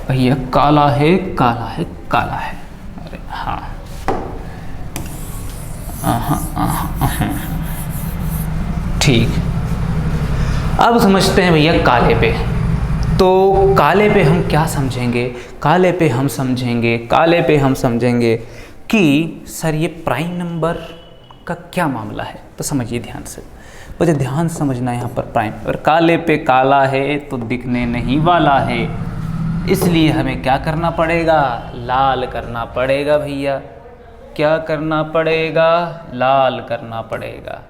भैया, काला है, काला है, काला है। अरे हाँ, ठीक। अब समझते हैं भैया काले पे। तो काले पे हम क्या समझेंगे? काले पे हम समझेंगे कि सर ये प्राइम नंबर का क्या मामला है। तो समझिए ध्यान से, मुझे ध्यान समझना है यहाँ पर। प्राइम और काले पे काला है तो दिखने नहीं वाला है, इसलिए हमें क्या करना पड़ेगा? लाल करना पड़ेगा भैया। क्या करना पड़ेगा? लाल करना पड़ेगा।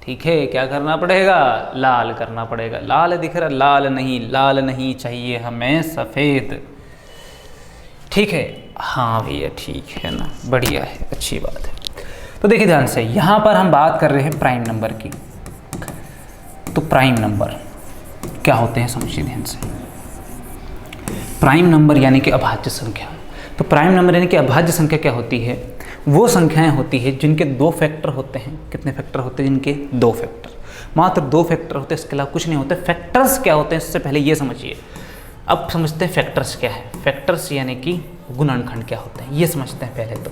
ठीक है, क्या करना पड़ेगा? लाल करना पड़ेगा। लाल दिख रहा? लाल नहीं चाहिए हमें, सफ़ेद। ठीक है, हाँ भैया ठीक है ना, बढ़िया है, अच्छी बात है। तो देखिए ध्यान से, यहाँ पर हम बात कर रहे हैं प्राइम नंबर की। तो प्राइम नंबर क्या होते हैं समझिए ध्यान से। प्राइम नंबर यानी कि अभाज्य संख्या। तो प्राइम नंबर यानी कि अभाज्य संख्या क्या होती है? वो संख्याएं होती है जिनके 2 फैक्टर होते हैं। कितने फैक्टर होते हैं? जिनके 2 फैक्टर, मात्र 2 फैक्टर होते हैं, इसके अलावा कुछ नहीं होता। फैक्टर्स क्या होते हैं इससे पहले ये समझिए। अब समझते हैं फैक्टर्स क्या है। फैक्टर्स यानी कि गुणनखंड क्या होते हैं, ये समझते हैं पहले तो,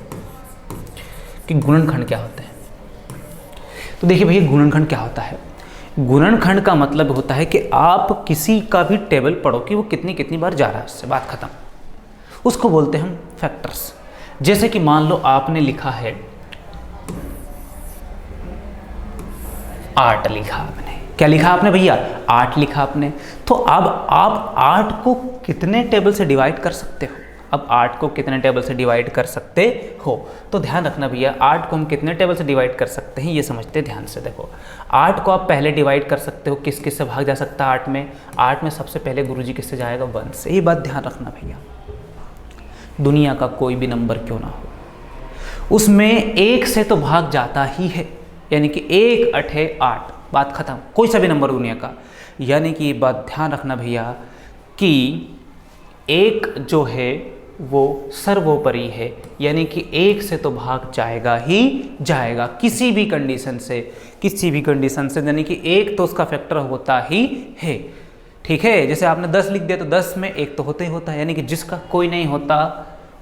कि गुणनखंड क्या होते हैं। तो देखिए भैया, गुणनखंड क्या होता है? गुणनखंड का मतलब होता है कि आप किसी का भी टेबल पढ़ो कि वो कितनी बार जा रहा है, उससे बात खत्म। उसको बोलते हैं हम फैक्टर्स। जैसे कि मान लो आपने लिखा है 8 लिखा आपने, क्या लिखा आपने भैया 8 लिखा आपने। तो अब आप 8 को कितने टेबल से डिवाइड कर सकते हो, अब 8 को कितने टेबल से डिवाइड कर सकते हो, तो ध्यान रखना भैया 8 को हम कितने टेबल से डिवाइड कर सकते हैं ये समझते हैं ध्यान से। देखो 8 को आप पहले डिवाइड कर सकते हो, किस किस से भाग जा सकता है 8 में सबसे पहले गुरुजी किससे जाएगा 1 से। ये बात ध्यान रखना भैया, दुनिया का कोई भी नंबर क्यों ना हो उसमें 1 से तो भाग जाता ही है, यानी कि 1 8 8, बात खत्म, कोई सा भी नंबर दुनिया का। यानी कि ये बात ध्यान रखना भैया कि 1 जो है वो सर्वोपरि है, यानी कि 1 से तो भाग जाएगा ही जाएगा किसी भी कंडीशन से, किसी भी कंडीशन से, यानी कि 1 तो उसका फैक्टर होता ही है। ठीक है, जैसे आपने 10 लिख दिया तो 10 में 1 तो होता ही होता है, यानी कि जिसका कोई नहीं होता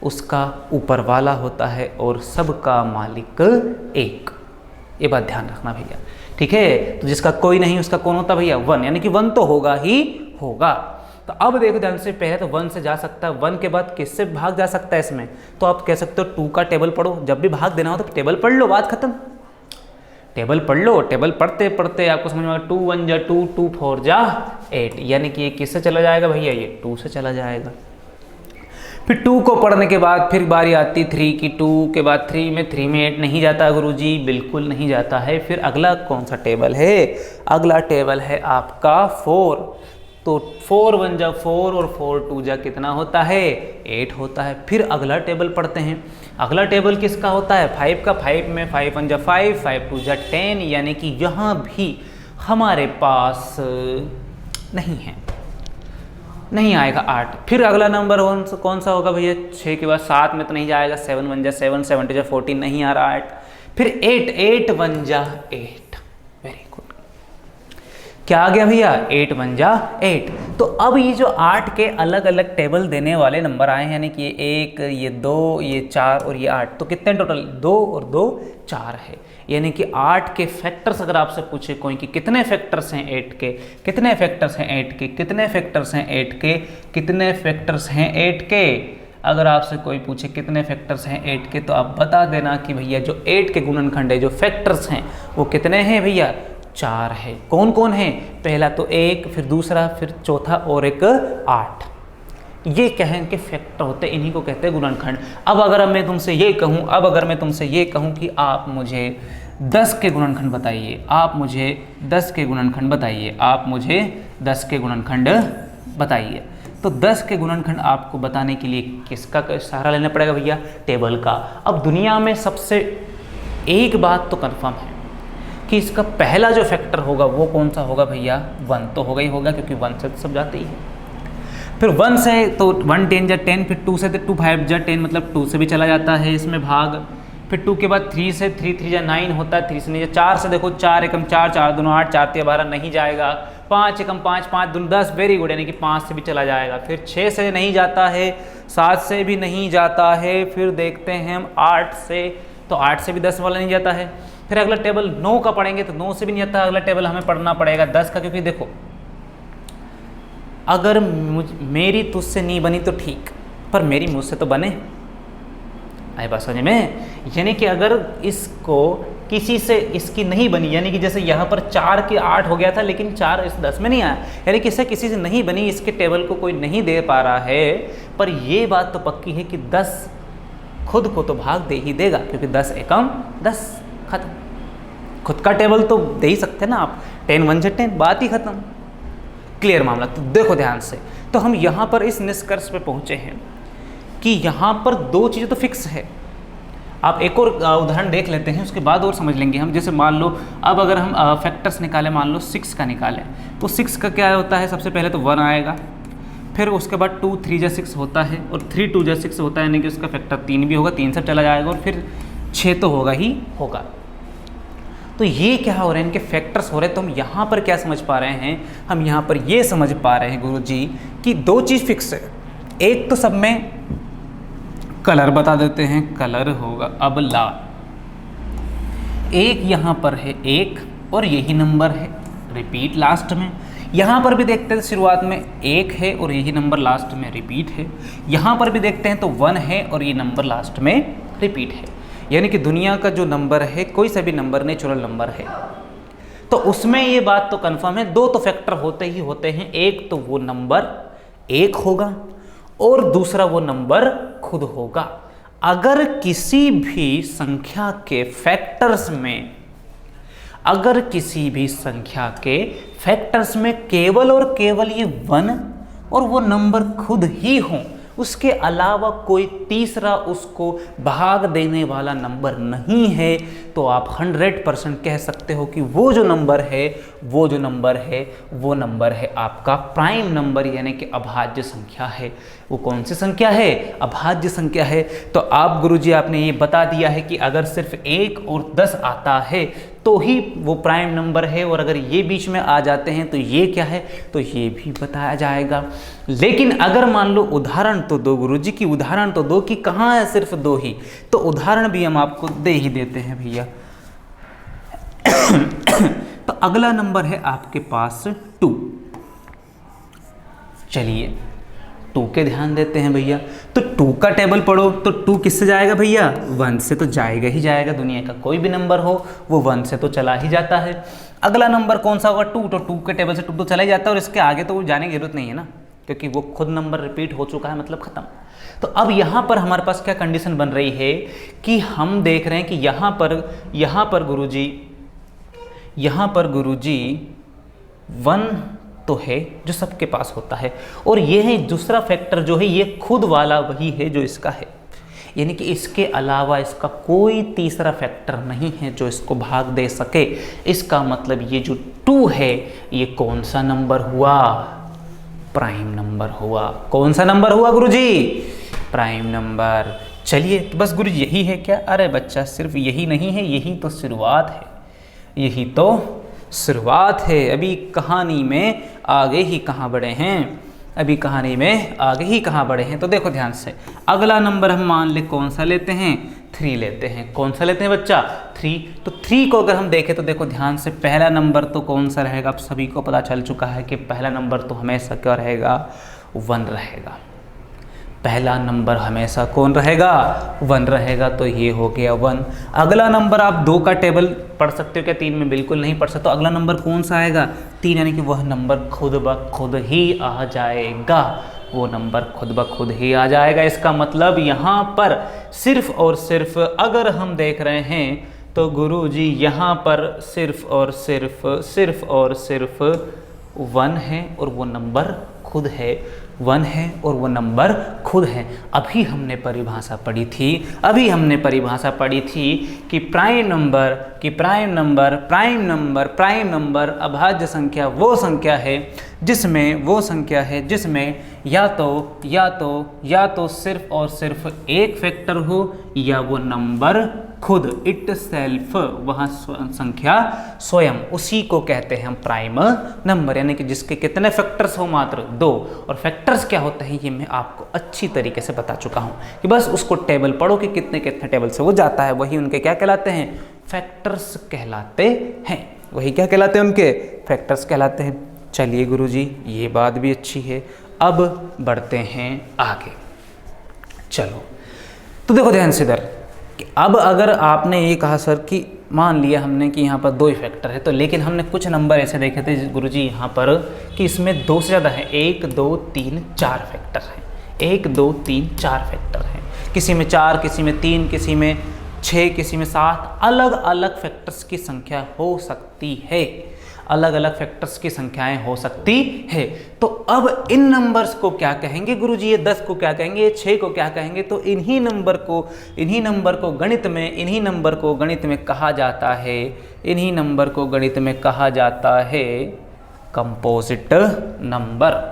उसका ऊपर वाला होता है और सबका मालिक 1। ये बात ध्यान रखना भैया। ठीक है, तो जिसका कोई नहीं उसका कौन होता भैया 1, यानी कि 1 तो होगा ही होगा। तो अब देखो ध्यान से, पहले तो 1 से जा सकता है, 1 के बाद किससे भाग जा सकता है इसमें, तो आप कह सकते हो 2 का टेबल पढ़ो, जब भी भाग देना हो तो टेबल पढ़ लो, बात खत्म। टेबल पढ़ लो, टेबल पढ़ते पढ़ते आपको समझ में आएगा 2 1 जा 2, 2 4 जा 8, यानी कि ये किससे चला जाएगा भैया, ये 2 से चला जाएगा। फिर 2 को पढ़ने के बाद फिर बारी आती 3 की, 2 के बाद 3 में 8 नहीं जाता गुरुजी, बिल्कुल नहीं जाता है। फिर अगला कौन सा टेबल है, अगला टेबल है आपका 4, तो 4 1 जा 4 और 4 2 जा कितना होता है 8 होता है। फिर अगला टेबल पढ़ते हैं, अगला टेबल किसका होता है 5 का, 5 में 5 1 जा 5, 5 2 जा 10, यानी कि यहाँ भी हमारे पास नहीं है, नहीं आएगा 8। फिर अगला नंबर कौन सा होगा भैया 6 के बाद 7 में तो नहीं जाएगा, 7 1 जा 7, 7 2 जा 14 नहीं आ रहा 8। फिर 8 8 1 जा 8, वेरी गुड, क्या आ गया भैया 8 1 जा 8। तो अब ये जो 8 के अलग अलग टेबल देने वाले नंबर आए हैं, यानी कि ये 1 ये 2 ये 4 और ये 8, तो कितने टोटल 2 और 2 4 है। यानी कि 8 के फैक्टर्स अगर आपसे पूछे कोई कि कितने फैक्टर्स हैं 8 के, कितने फैक्टर्स हैं 8 के, कितने फैक्टर्स हैं 8 के, कितने फैक्टर्स हैं 8 के, अगर आपसे कोई पूछे कितने फैक्टर्स हैं 8 के, तो आप बता देना कि भैया जो 8 के गुणनखंड है, जो फैक्टर्स हैं वो कितने हैं भैया 4 है। कौन कौन है, पहला तो 1, फिर दूसरा, फिर चौथा और एक 8। ये कहें कि फैक्टर होते हैं, इन्हीं को कहते हैं गुणनखंड। अब अगर मैं तुमसे ये कहूँ, अब अगर मैं तुमसे ये कहूँ कि आप मुझे 10 के गुणनखंड बताइए, आप मुझे 10 के गुणनखंड बताइए, आप मुझे 10 के गुणनखंड बताइए, तो 10 के गुणनखंड आपको बताने के लिए किसका सहारा लेना पड़ेगा भैया, टेबल का। अब दुनिया में सबसे एक बात तो कन्फर्म है कि इसका पहला जो फैक्टर होगा वो कौन सा होगा भैया 1 तो होगा ही होगा, क्योंकि 1 से तो सब जाते ही है। फिर 1 से तो 1 10 जा 10, फिर 2 से तो 2 5 जा 10, मतलब 2 से भी चला जाता है इसमें भाग। फिर 2 के बाद 3 से 3 3 जा 9 होता है, 3 से नहीं जा 4 से, देखो 4 एकम 4 4 दोनों 8, 4 3 12 नहीं जाएगा। 5 एकम 5 5 दोनों 10, वेरी गुड, यानी कि 5 से भी चला जाएगा। फिर 6 से नहीं जाता है, 7 से भी नहीं जाता है। फिर देखते हैं हम 8 से, तो 8 से भी 10 वाला नहीं जाता है। फिर अगला टेबल 9 का पढ़ेंगे तो 9 से भी नहीं आता, अगला टेबल हमें पढ़ना पड़ेगा 10 का, क्योंकि देखो अगर मेरी तुझसे नहीं बनी तो ठीक, पर मेरी मुझसे तो बने, आए बात समझ में। यानी कि अगर इसको किसी से इसकी नहीं बनी, यानी कि जैसे यहाँ पर 4 के 8 हो गया था, लेकिन 4 इस 10 में नहीं आया, यानी कि इससे किसी से नहीं बनी, इसके टेबल को कोई नहीं दे पा रहा है। पर ये बात तो पक्की है कि 10 खुद को तो भाग दे ही देगा, क्योंकि 10 एकम 10, खत्म। खुद का टेबल तो दे ही सकते ना आप, 10 1 जा 10, बात ही खत्म, क्लियर मामला। तो देखो ध्यान से, तो हम यहाँ पर इस निष्कर्ष पे पहुँचे हैं कि यहाँ पर 2 चीज़ें तो फिक्स है। आप एक और उदाहरण देख लेते हैं, उसके बाद और समझ लेंगे हम। जैसे मान लो अब अगर हम फैक्टर्स निकालें, मान लो 6 का निकालें, तो 6 का क्या होता है, सबसे पहले तो 1 आएगा, फिर उसके बाद 2 3 जा 6 होता है, और 3 2 जा 6 होता है, यानी कि उसका फैक्टर 3 भी होगा, 3 से चला जाएगा, और फिर 6 तो होगा ही होगा। तो ये क्या हो रहे हैं, इनके फैक्टर्स हो रहे हैं। तो हम यहाँ पर क्या समझ पा रहे हैं, हम यहाँ पर ये समझ पा रहे हैं गुरुजी कि 2 चीज़ फिक्स है। एक तो सब में कलर बता देते हैं, कलर होगा अब लाल, एक यहाँ पर है 1 और यही नंबर है, रिपीट लास्ट में, यहाँ पर भी देखते हैं शुरुआत में 1 है और यही नंबर लास्ट में रिपीट है। यहाँ पर भी देखते हैं तो 1 है और ये नंबर लास्ट में रिपीट है। यानी कि दुनिया का जो नंबर है, कोई सा भी नंबर नेचुरल नंबर है, तो उसमें ये बात तो कंफर्म है, दो तो फैक्टर होते ही होते हैं। एक तो वो नंबर 1 होगा और दूसरा वो नंबर खुद होगा। अगर किसी भी संख्या के फैक्टर्स में, अगर किसी भी संख्या के फैक्टर्स में केवल और केवल ये 1 और वो नंबर खुद ही हों, उसके अलावा कोई तीसरा उसको भाग देने वाला नंबर नहीं है, तो आप 100% कह सकते हो कि वो जो नंबर है, वो नंबर है आपका प्राइम नंबर, यानी कि अभाज्य संख्या है। वो कौन सी संख्या है? अभाज्य संख्या है। तो आप गुरुजी आपने ये बता दिया है कि अगर सिर्फ 1 और 10 आता है तो ही वो प्राइम नंबर है, और अगर ये बीच में आ जाते हैं तो ये क्या है, तो ये भी बताया जाएगा। लेकिन अगर मान लो उदाहरण तो दो गुरुजी की, उदाहरण तो दो कि कहाँ है सिर्फ 2 ही, तो उदाहरण भी हम आपको दे ही देते हैं भैया। तो अगला नंबर है आपके पास 2। चलिए 2 के ध्यान देते हैं भैया। तो 2 का टेबल पढ़ो तो 2 किससे जाएगा भैया? 1 से तो जाएगा ही जाएगा। दुनिया का कोई भी नंबर हो वो 1 से तो चला ही जाता है। अगला नंबर कौन सा होगा? 2। तो 2 के टेबल से 2 तो चला ही जाता है, और इसके आगे तो वो जाने की जरूरत नहीं है ना, क्योंकि वो खुद नंबर रिपीट हो चुका है, मतलब खत्म। तो अब यहाँ पर हमारे पास क्या कंडीशन बन रही है कि हम देख रहे हैं कि यहाँ पर गुरुजी 1 तो है जो सबके पास होता है, और ये है दूसरा फैक्टर जो है, ये खुद वाला वही है जो इसका है, यानी कि इसके अलावा इसका कोई तीसरा फैक्टर नहीं है जो इसको भाग दे सके। इसका मतलब ये जो 2 है ये कौन सा नंबर हुआ? प्राइम नंबर हुआ। कौन सा नंबर हुआ गुरुजी? Prime number. चलिए तो बस गुरुजी यही है क्या? अरे बच्चा सिर्फ यही नहीं है, यही तो शुरुआत है, यही तो शुरुआत है। अभी कहानी में आगे ही कहाँ बढ़े हैं, अभी कहानी में आगे ही कहाँ बढ़े हैं। तो देखो ध्यान से, अगला नंबर हम मान ले कौन सा लेते हैं? 3 लेते हैं। कौन सा लेते हैं बच्चा? 3। तो 3 को अगर हम देखें तो देखो ध्यान से, पहला नंबर तो कौन सा रहेगा? आप सभी को पता चल चुका है कि पहला नंबर तो हमेशा क्या रहेगा? 1 रहेगा। पहला नंबर हमेशा कौन रहेगा? 1 रहेगा। तो ये हो गया 1। अगला नंबर आप 2 का टेबल पढ़ सकते हो क्या? 3 में बिल्कुल नहीं पढ़ सकते। तो अगला नंबर कौन सा आएगा? 3, यानी कि वह नंबर खुद ब खुद ही आ जाएगा। वो नंबर खुद ब खुद ही आ जाएगा। इसका मतलब यहाँ पर सिर्फ और सिर्फ अगर हम देख रहे हैं तो गुरुजी यहाँ पर सिर्फ और सिर्फ 1 है और वो नंबर खुद है। 1 है और वो नंबर खुद है। अभी हमने परिभाषा पढ़ी थी कि प्राइम नंबर अभाज्य संख्या वो संख्या है जिसमें या तो सिर्फ और सिर्फ एक फैक्टर हो, या वो नंबर खुद इट सेल्फ, वह संख्या स्वयं, उसी को कहते हैं हम प्राइम नंबर, यानी कि जिसके कितने फैक्टर्स हो? मात्र 2। और फैक्टर्स क्या होते हैं ये मैं आपको अच्छी तरीके से बता चुका हूँ कि बस उसको टेबल पढ़ो कि कितने कितने टेबल से वो जाता है, वही उनके क्या कहलाते हैं? फैक्टर्स कहलाते हैं। वही क्या कहलाते हैं? उनके फैक्टर्स कहलाते हैं। चलिए गुरुजी ये बात भी अच्छी है। अब बढ़ते हैं आगे। चलो तो देखो ध्यान से इधर कि अब अगर आपने ये कहा सर कि मान लिया हमने कि यहाँ पर 2 ही फैक्टर है, तो लेकिन हमने कुछ नंबर ऐसे देखे थे गुरुजी यहाँ पर कि इसमें 2 से ज़्यादा है, 1 2 3 4 फैक्टर हैं। 1 2 3 4 फैक्टर हैं। किसी में 4, किसी में 3, किसी में 6, किसी में 7, अलग अलग फैक्टर्स की संख्या हो सकती है, अलग अलग फैक्टर्स की संख्याएं हो सकती है। तो अब इन नंबर्स को क्या कहेंगे गुरुजी? ये 10 को क्या कहेंगे? ये 6 को क्या कहेंगे? तो इन्हीं नंबर को गणित में कहा जाता है, इन्हीं नंबर को गणित में कहा जाता है कंपोजिट नंबर।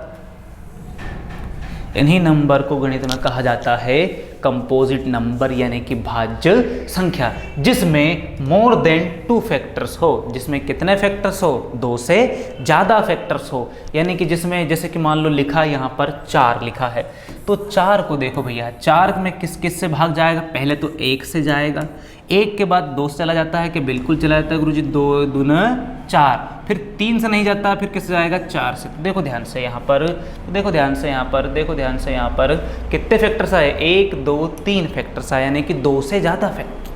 इन्हीं नंबर को गणित में कहा जाता है कंपोजिट नंबर, यानी कि भाज्य संख्या, जिसमें मोर देन 2 फैक्टर्स हो। जिसमें कितने फैक्टर्स हो? 2 से ज़्यादा फैक्टर्स हो, यानी कि जिसमें जैसे कि मान लो लिखा यहाँ पर 4 लिखा है, तो 4 को देखो भैया, 4 में किस किस से भाग जाएगा? पहले तो 1 से जाएगा, 1 के बाद 2 से चला जाता है कि बिल्कुल चला जाता है गुरुजी, 2 दूना 4, फिर 3 से नहीं जाता, फिर किससे जाएगा 4 से। तो देखो ध्यान से यहाँ पर, देखो ध्यान से यहाँ पर, देखो ध्यान से यहाँ पर कितने फैक्टर्स आए, 1 2 3 फैक्टर्स आए, यानी कि 2 से ज़्यादा फैक्टर,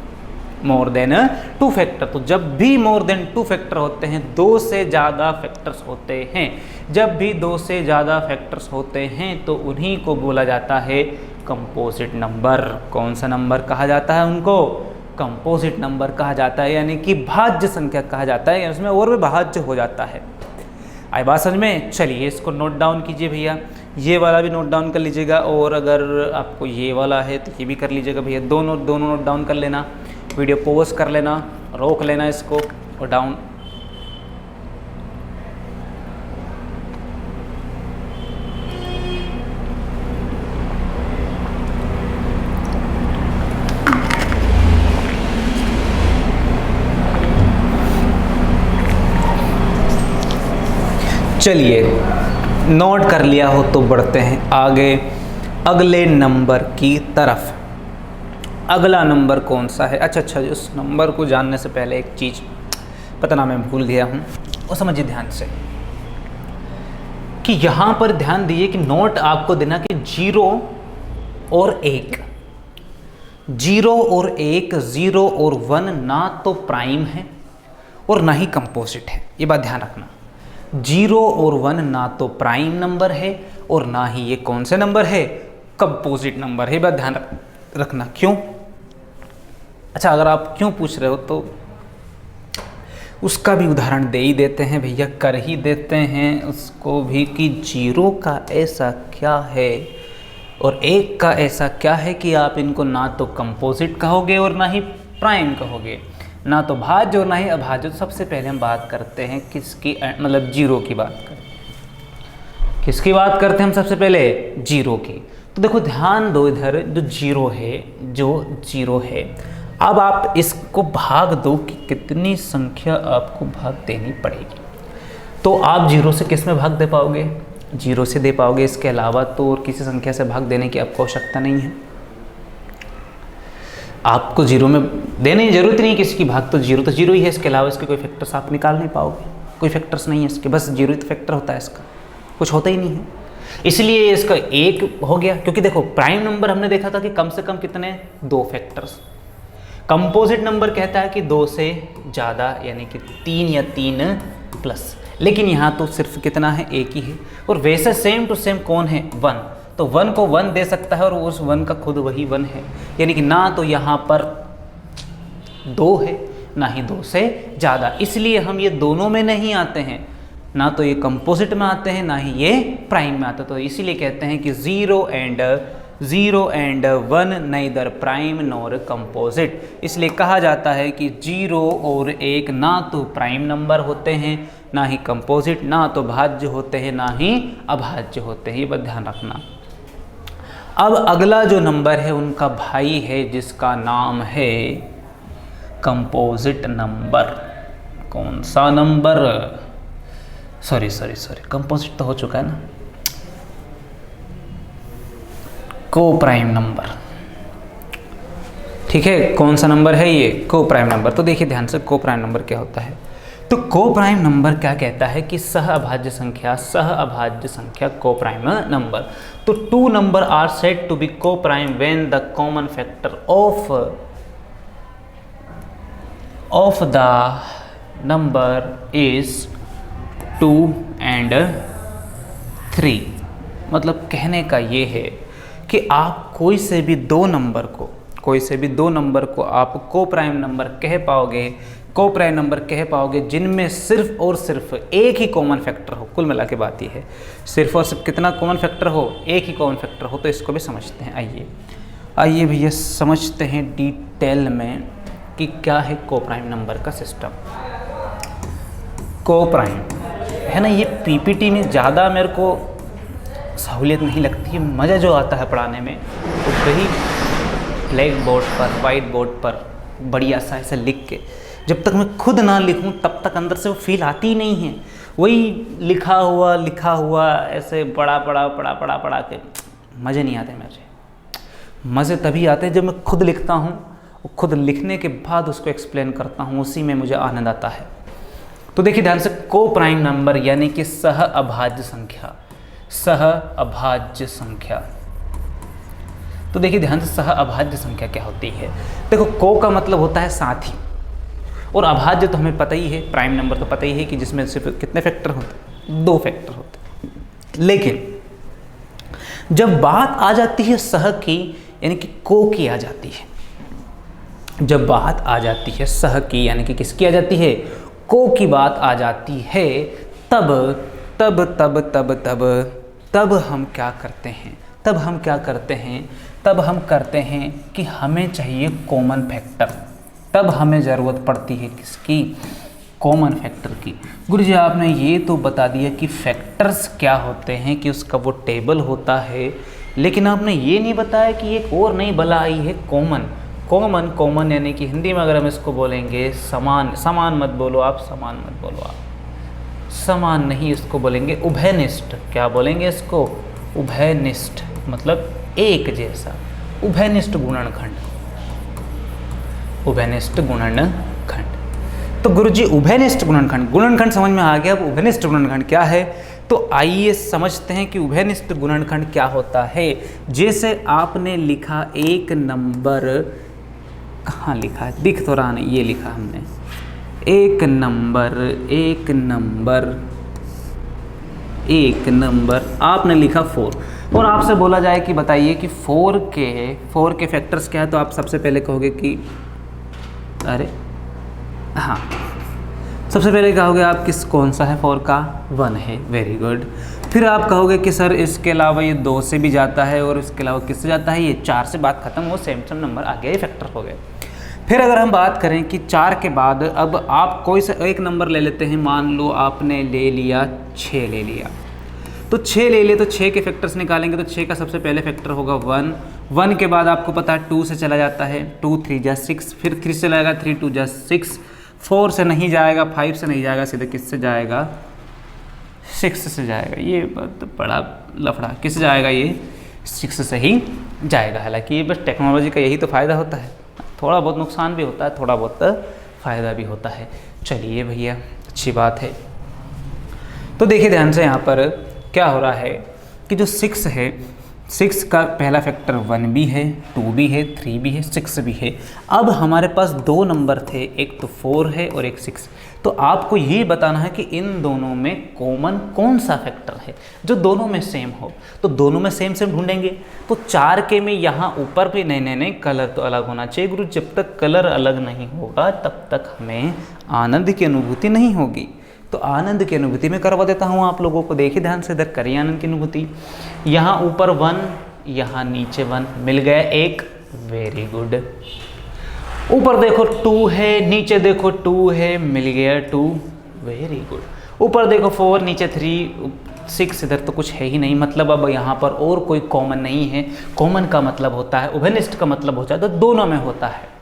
मोर देन 2 फैक्टर। तो जब भी मोर देन 2 फैक्टर होते हैं, 2 से ज़्यादा फैक्टर्स होते हैं, जब भी 2 से ज़्यादा फैक्टर्स होते हैं तो उन्हीं को बोला जाता है कंपोजिट नंबर। कौन सा नंबर कहा जाता है उनको? कंपोजिट नंबर कहा जाता है, यानी कि भाज्य संख्या कहा जाता है, उसमें और भी भाज्य हो जाता है। आई बात समझ में? चलिए इसको नोट डाउन कीजिए भैया, ये वाला भी नोट डाउन कर लीजिएगा, और अगर आपको ये वाला है तो ये भी कर लीजिएगा भैया, दोनों नोट डाउन कर लेना, वीडियो पॉज कर लेना, रोक लेना इसको और डाउन। चलिए नोट कर लिया हो तो बढ़ते हैं आगे अगले नंबर की तरफ। अगला नंबर कौन सा है? अच्छा, उस नंबर को जानने से पहले एक चीज़ पता ना मैं भूल गया हूँ, वो समझिए ध्यान से कि यहाँ पर ध्यान दीजिए कि नोट आपको देना कि 0 और 1, 0 और 1, 0 और 1 ना तो प्राइम है और ना ही कंपोजिट है। ये बात ध्यान रखना, 0 और 1 ना तो प्राइम नंबर है और ना ही ये कौन से नंबर है? कंपोजिट नंबर है। ये बात ध्यान रखना। क्यों? अच्छा, अगर आप क्यों पूछ रहे हो तो उसका भी उदाहरण दे ही देते हैं भैया, कर ही देते हैं उसको भी कि 0 का ऐसा क्या है और 1 का ऐसा क्या है कि आप इनको ना तो कंपोजिट कहोगे और ना ही प्राइम कहोगे, ना तो भाज्य और ना ही अभाज्य। तो सबसे पहले हम बात करते हैं किसकी, मतलब 0 की बात करें। किसकी बात करते हैं हम सबसे पहले? 0 की। तो देखो ध्यान दो, इधर जो 0 है, अब आप इसको भाग दो कि कितनी संख्या आपको भाग देनी पड़ेगी। तो आप 0 से किस में भाग दे पाओगे? 0 से दे पाओगे, इसके अलावा तो और किसी संख्या से भाग देने की आपको आवश्यकता नहीं है। आपको 0 में देने की जरूरत नहीं किसी की भाग, तो 0 ही है, इसके अलावा इसके कोई फैक्टर्स आप निकाल नहीं पाओगे, कोई फैक्टर्स नहीं है इसके, बस 0 ही तो फैक्टर होता है इसका, कुछ होता ही नहीं है। इसलिए इसका 1 हो गया, क्योंकि देखो प्राइम नंबर हमने देखा था कि कम से कम कितने, 2 फैक्टर्स। कंपोजिट नंबर कहता है कि 2 से ज़्यादा, यानी कि 3 या 3 प्लस, लेकिन यहाँ तो सिर्फ कितना है? 1 ही है। और वैसे सेम टू सेम कौन है? 1। तो 1 को 1 दे सकता है और उस 1 का खुद वही 1 है, यानी कि ना तो यहाँ पर 2 है ना ही 2 से ज़्यादा। इसलिए हम ये दोनों में नहीं आते हैं, ना तो ये कंपोजिट में आते हैं ना ही ये प्राइम में आते हैं। तो इसीलिए कहते हैं कि 0 and 1 neither prime nor composite. इसलिए कहा जाता है कि 0 और 1 ना तो प्राइम नंबर होते हैं ना ही कंपोजिट, ना तो भाज्य होते हैं ना ही अभाज्य होते हैं। ये बात ध्यान रखना। अब अगला जो नंबर है उनका भाई है, जिसका नाम है कंपोजिट नंबर। कौन सा नंबर? सॉरी, कंपोजिट तो हो चुका है ना, को प्राइम नंबर। ठीक है, कौन सा नंबर है ये? को प्राइम नंबर। तो देखिए ध्यान से, को प्राइम नंबर क्या होता है। तो को प्राइम नंबर क्या कहता है कि सह अभाज्य संख्या को प्राइम नंबर। तो 2 number are said to be coprime when the common factor of the number is 2 and 3। मतलब कहने का ये है कि आप कोई से भी दो नंबर को आप को प्राइम नंबर कह पाओगे जिनमें सिर्फ और सिर्फ एक ही कॉमन फैक्टर हो। कुल मिला के बात ये है, सिर्फ और सिर्फ कितना कॉमन फैक्टर हो? एक ही कॉमन फैक्टर हो। तो इसको भी समझते हैं। आइए भैया समझते हैं डिटेल में कि क्या है को प्राइम नंबर का सिस्टम। को प्राइम है ना, ये पीपीटी में ज़्यादा मेरे को सहूलियत नहीं लगती है, मज़ा जो आता है पढ़ाने में तो वही ब्लैक बोर्ड पर, वाइट बोर्ड पर बढ़िया सा ऐसे लिख के, जब तक मैं खुद ना लिखूं तब तक अंदर से वो फील आती ही नहीं है। वही लिखा हुआ ऐसे पढ़ा के मज़े नहीं आते। मज़े तभी आते हैं जब मैं खुद लिखता हूँ खुद लिखने के बाद उसको एक्सप्लेन करता हूँ, उसी में मुझे आनंद आता है। तो देखिए ध्यान से, को प्राइम नंबर यानी कि सह अभाज्य संख्या, सह अभाज्य संख्या। तो देखिए ध्यान से, सह अभाज्य संख्या क्या होती है। देखो, को का मतलब होता है साथी, और अभाज्य तो हमें पता ही है, प्राइम नंबर तो पता ही है कि जिसमें सिर्फ कितने फैक्टर होते हैं, 2 फैक्टर होते हैं। लेकिन जब बात आ जाती है सह की, यानी कि को की आ जाती है, जब बात आ जाती है सह की यानी कि किसकी आ जाती है, को की बात आ जाती है, तब तब तब तब तब तब हम क्या करते हैं, तब हम क्या करते हैं, तब हम करते हैं कि हमें चाहिए कॉमन फैक्टर। तब हमें ज़रूरत पड़ती है किसकी, कॉमन फैक्टर की। गुरुजी आपने ये तो बता दिया कि फैक्टर्स क्या होते हैं, कि उसका वो टेबल होता है, लेकिन आपने ये नहीं बताया कि एक और नई बला आई है, कॉमन। कॉमन कॉमन यानी कि हिंदी में अगर हम इसको बोलेंगे समान, समान मत बोलो आप, समान मत बोलो आप, समान नहीं, इसको बोलेंगे उभयनिष्ठ। क्या बोलेंगे इसको, उभयनिष्ठ, मतलब एक जैसा, उभयनिष्ठ गुणनखंड, उभयनिष्ठ गुणनखंड। तो गुरुजी उभयनिष्ठ गुणनखंड, गुणनखंड समझ में आ गया। अब उभयनिष्ठ गुणनखंड क्या है, तो आइए समझते हैं कि उभयनिष्ठ गुणनखंड क्या होता है। जैसे आपने लिखा एक नंबर, कहाँ लिखा है, दिख तो रहा नहीं, ये लिखा हमने, एक नंबर, एक नंबर, एक नंबर, आपने लिखा 4, और आपसे बोला जाए कि बताइए कि 4 के फैक्टर्स क्या है, तो आप सबसे पहले कहोगे कि अरे हाँ, सबसे पहले कहोगे आप किस, कौन सा है, 4 का 1 है, वेरी गुड। फिर आप कहोगे कि सर इसके अलावा ये 2 से भी जाता है, और इसके अलावा किससे जाता है, ये 4 से, बात खत्म, वो सेम नंबर आ गया, ये फैक्टर हो गए। फिर अगर हम बात करें कि 4 के बाद अब आप कोई सा एक नंबर ले लेते हैं, मान लो आपने ले लिया 6 ले लिया, तो 6 ले लिए, तो 6 के फैक्टर्स निकालेंगे, तो 6 का सबसे पहले फैक्टर होगा 1, 1 के बाद आपको पता है 2 से चला जाता है, 2 3 जा 6, फिर 3 से जाएगा, 3 2 जा 6, 4 से नहीं जाएगा, 5 से नहीं जाएगा, सीधे किससे जाएगा, 6 से जाएगा। ये बड़ा लफड़ा, किससे जाएगा, ये 6 से ही जाएगा। हालांकि ये बस टेक्नोलॉजी का यही तो फ़ायदा होता है, थोड़ा बहुत नुकसान भी होता है, थोड़ा बहुत फ़ायदा भी होता है। चलिए भैया, अच्छी बात है। तो देखिए ध्यान से, यहाँ पर क्या हो रहा है कि जो 6 है, 6 का पहला फैक्टर 1 भी है, 2 भी है, 3 भी है, 6 भी है। अब हमारे पास 2 नंबर थे, एक तो 4 है और एक 6। तो आपको ये बताना है कि इन दोनों में कॉमन कौन सा फैक्टर है जो दोनों में सेम हो। तो दोनों में सेम सेम ढूंढेंगे। तो 4 के में यहाँ ऊपर भी नहीं, कलर तो अलग होना चाहिए गुरु। जब तक कलर अलग नहीं होगा तब तक हमें आनंद की अनुभूति नहीं होगी। तो आनंद की अनुभूति में करवा देता हूँ आप लोगों को। देखिए ध्यान से, इधर करिए आनंद की अनुभूति। यहाँ ऊपर 1, यहाँ नीचे 1, मिल गया 1, वेरी गुड। ऊपर देखो 2 है, नीचे देखो 2 है, मिल गया 2, वेरी गुड। ऊपर देखो 4, नीचे 3, 6, इधर तो कुछ है ही नहीं, मतलब अब यहाँ पर और कोई कॉमन नहीं है। कॉमन का मतलब होता है, उभयनिष्ठ का मतलब होता है तो दोनों में होता है।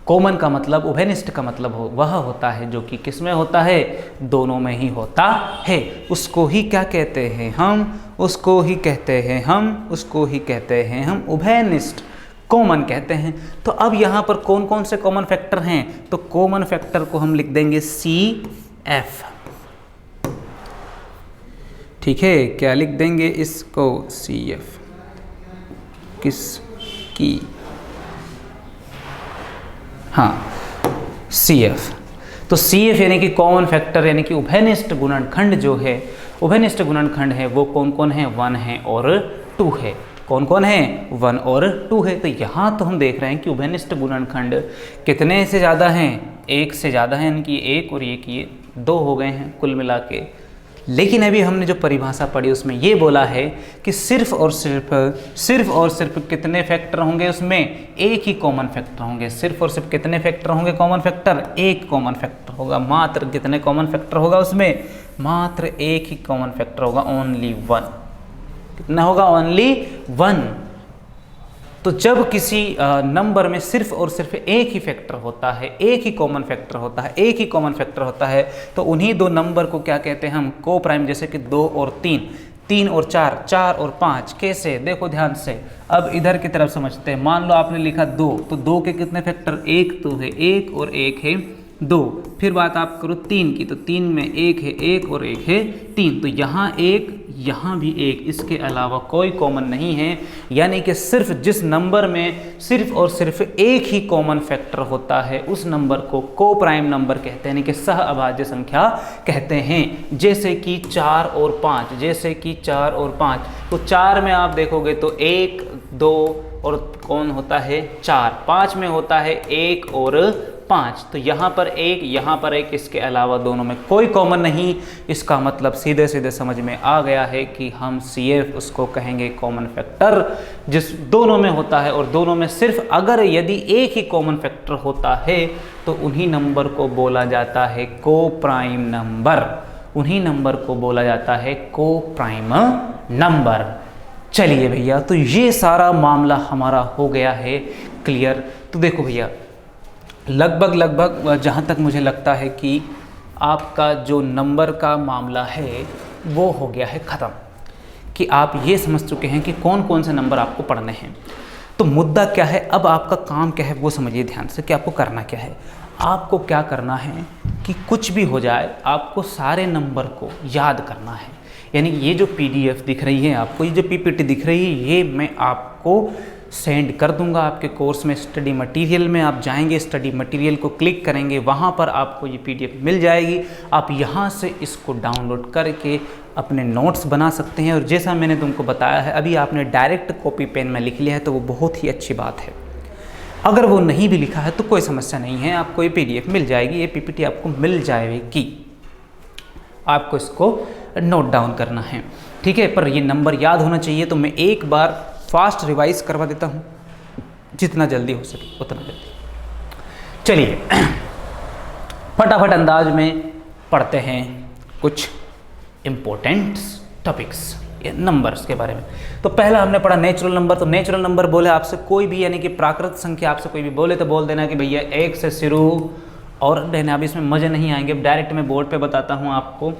कॉमन का मतलब, उभयनिष्ठ का मतलब वह होता है जो कि किस में होता है, दोनों में ही होता है। उसको ही क्या कहते हैं हम, उसको ही कहते हैं हम, उसको ही कहते हैं हम उभयनिष्ठ, कॉमन कहते हैं। तो अब यहाँ पर कौन कौन से कॉमन फैक्टर हैं, तो कॉमन फैक्टर को हम लिख देंगे CF। ठीक है, क्या लिख देंगे इसको, CF, किसकी, हाँ CF। तो CF यानी कि कॉमन फैक्टर, यानी कि उभयनिष्ठ गुणनखंड जो है, उभयनिष्ठ गुणनखंड है वो कौन कौन है, 1 है और 2 है। कौन कौन है, 1 और 2 है। तो यहाँ तो हम देख रहे हैं कि उभयनिष्ठ गुणनखंड कितने से ज़्यादा हैं, 1 से ज़्यादा है, यानी कि 1 और 1 ये 2 हो गए हैं कुल मिला के। लेकिन अभी हमने जो परिभाषा पढ़ी उसमें ये बोला है कि सिर्फ और सिर्फ कितने फैक्टर होंगे, उसमें एक ही कॉमन फैक्टर होंगे। सिर्फ और सिर्फ कितने फैक्टर होंगे, कॉमन फैक्टर, एक कॉमन फैक्टर होगा। मात्र कितने कॉमन फैक्टर होगा उसमें, मात्र एक ही कॉमन फैक्टर होगा, ओनली 1। कितना होगा, ओनली 1। तो जब किसी नंबर में सिर्फ और सिर्फ एक ही फैक्टर होता है, एक ही कॉमन फैक्टर होता है, एक ही कॉमन फैक्टर होता है, तो उन्हीं दो नंबर को क्या कहते हैं हम, को प्राइम। जैसे कि 2 और 3, 3 और 4, 4 और 5, कैसे देखो ध्यान से। अब इधर की तरफ समझते हैं। मान लो आपने लिखा 2, तो 2 के कितने फैक्टर, 1 तो है 1 और 1 है 2। फिर बात आप करो 3 की, तो 3 में 1 है 1 और 1 है 3, तो यहाँ 1 यहाँ भी 1, इसके अलावा कोई कॉमन नहीं है। यानी कि सिर्फ जिस नंबर में सिर्फ और सिर्फ एक ही कॉमन फैक्टर होता है उस नंबर को को प्राइम नंबर कहते हैं, यानी कि सह अभाज्य संख्या कहते हैं। जैसे कि 4 और 5, जैसे कि 4 और 5, तो 4 में आप देखोगे तो 1 2 और कौन होता है 4, 5 में होता है 1 और 5, तो यहाँ पर 1 यहाँ पर 1, इसके अलावा दोनों में कोई कॉमन नहीं। इसका मतलब सीधे सीधे समझ में आ गया है कि हम CF उसको कहेंगे कॉमन फैक्टर जिस दोनों में होता है, और दोनों में सिर्फ अगर यदि एक ही कॉमन फैक्टर होता है तो उन्हीं नंबर को बोला जाता है को प्राइम नंबर, उन्हीं नंबर को बोला जाता है को प्राइम नंबर। चलिए भैया, तो ये सारा मामला हमारा हो गया है क्लियर। तो देखो भैया, लगभग जहाँ तक मुझे लगता है कि आपका जो नंबर का मामला है वो हो गया है ख़त्म, कि आप ये समझ चुके हैं कि कौन कौन से नंबर आपको पढ़ने हैं। तो मुद्दा क्या है, अब आपका काम क्या है वो समझिए ध्यान से कि आपको करना क्या है। आपको क्या करना है कि कुछ भी हो जाए आपको सारे नंबर को याद करना है। यानी ये जो PDF दिख रही है आपको, ये जो PPT दिख रही है, ये मैं आपको सेंड कर दूंगा आपके कोर्स में। स्टडी मटेरियल में आप जाएंगे, स्टडी मटेरियल को क्लिक करेंगे, वहाँ पर आपको ये PDF मिल जाएगी। आप यहाँ से इसको डाउनलोड करके अपने नोट्स बना सकते हैं। और जैसा मैंने तुमको बताया है, अभी आपने डायरेक्ट कॉपी पेन में लिख लिया है तो वो बहुत ही अच्छी बात है। अगर वो नहीं भी लिखा है तो कोई समस्या नहीं है, आपको ये PDF मिल जाएगी, ये PPT आपको मिल जाएगी। आपको इसको नोट डाउन करना है, ठीक है। पर ये नंबर याद होना चाहिए, तो मैं एक बार फास्ट रिवाइज करवा देता हूँ, जितना जल्दी हो सके उतना जल्दी। चलिए फटाफट अंदाज में पढ़ते हैं कुछ इम्पोर्टेंट टॉपिक्स नंबर्स के बारे में। तो पहला हमने पढ़ा नेचुरल नंबर। तो नेचुरल नंबर बोले आपसे कोई भी, यानी कि प्राकृत संख्या आपसे कोई भी बोले तो बोल देना कि भैया 1 से शुरू, और रहना अभी इसमें मज़े नहीं आएंगे, डायरेक्ट मैं बोर्ड पे बताता हूँ आपको,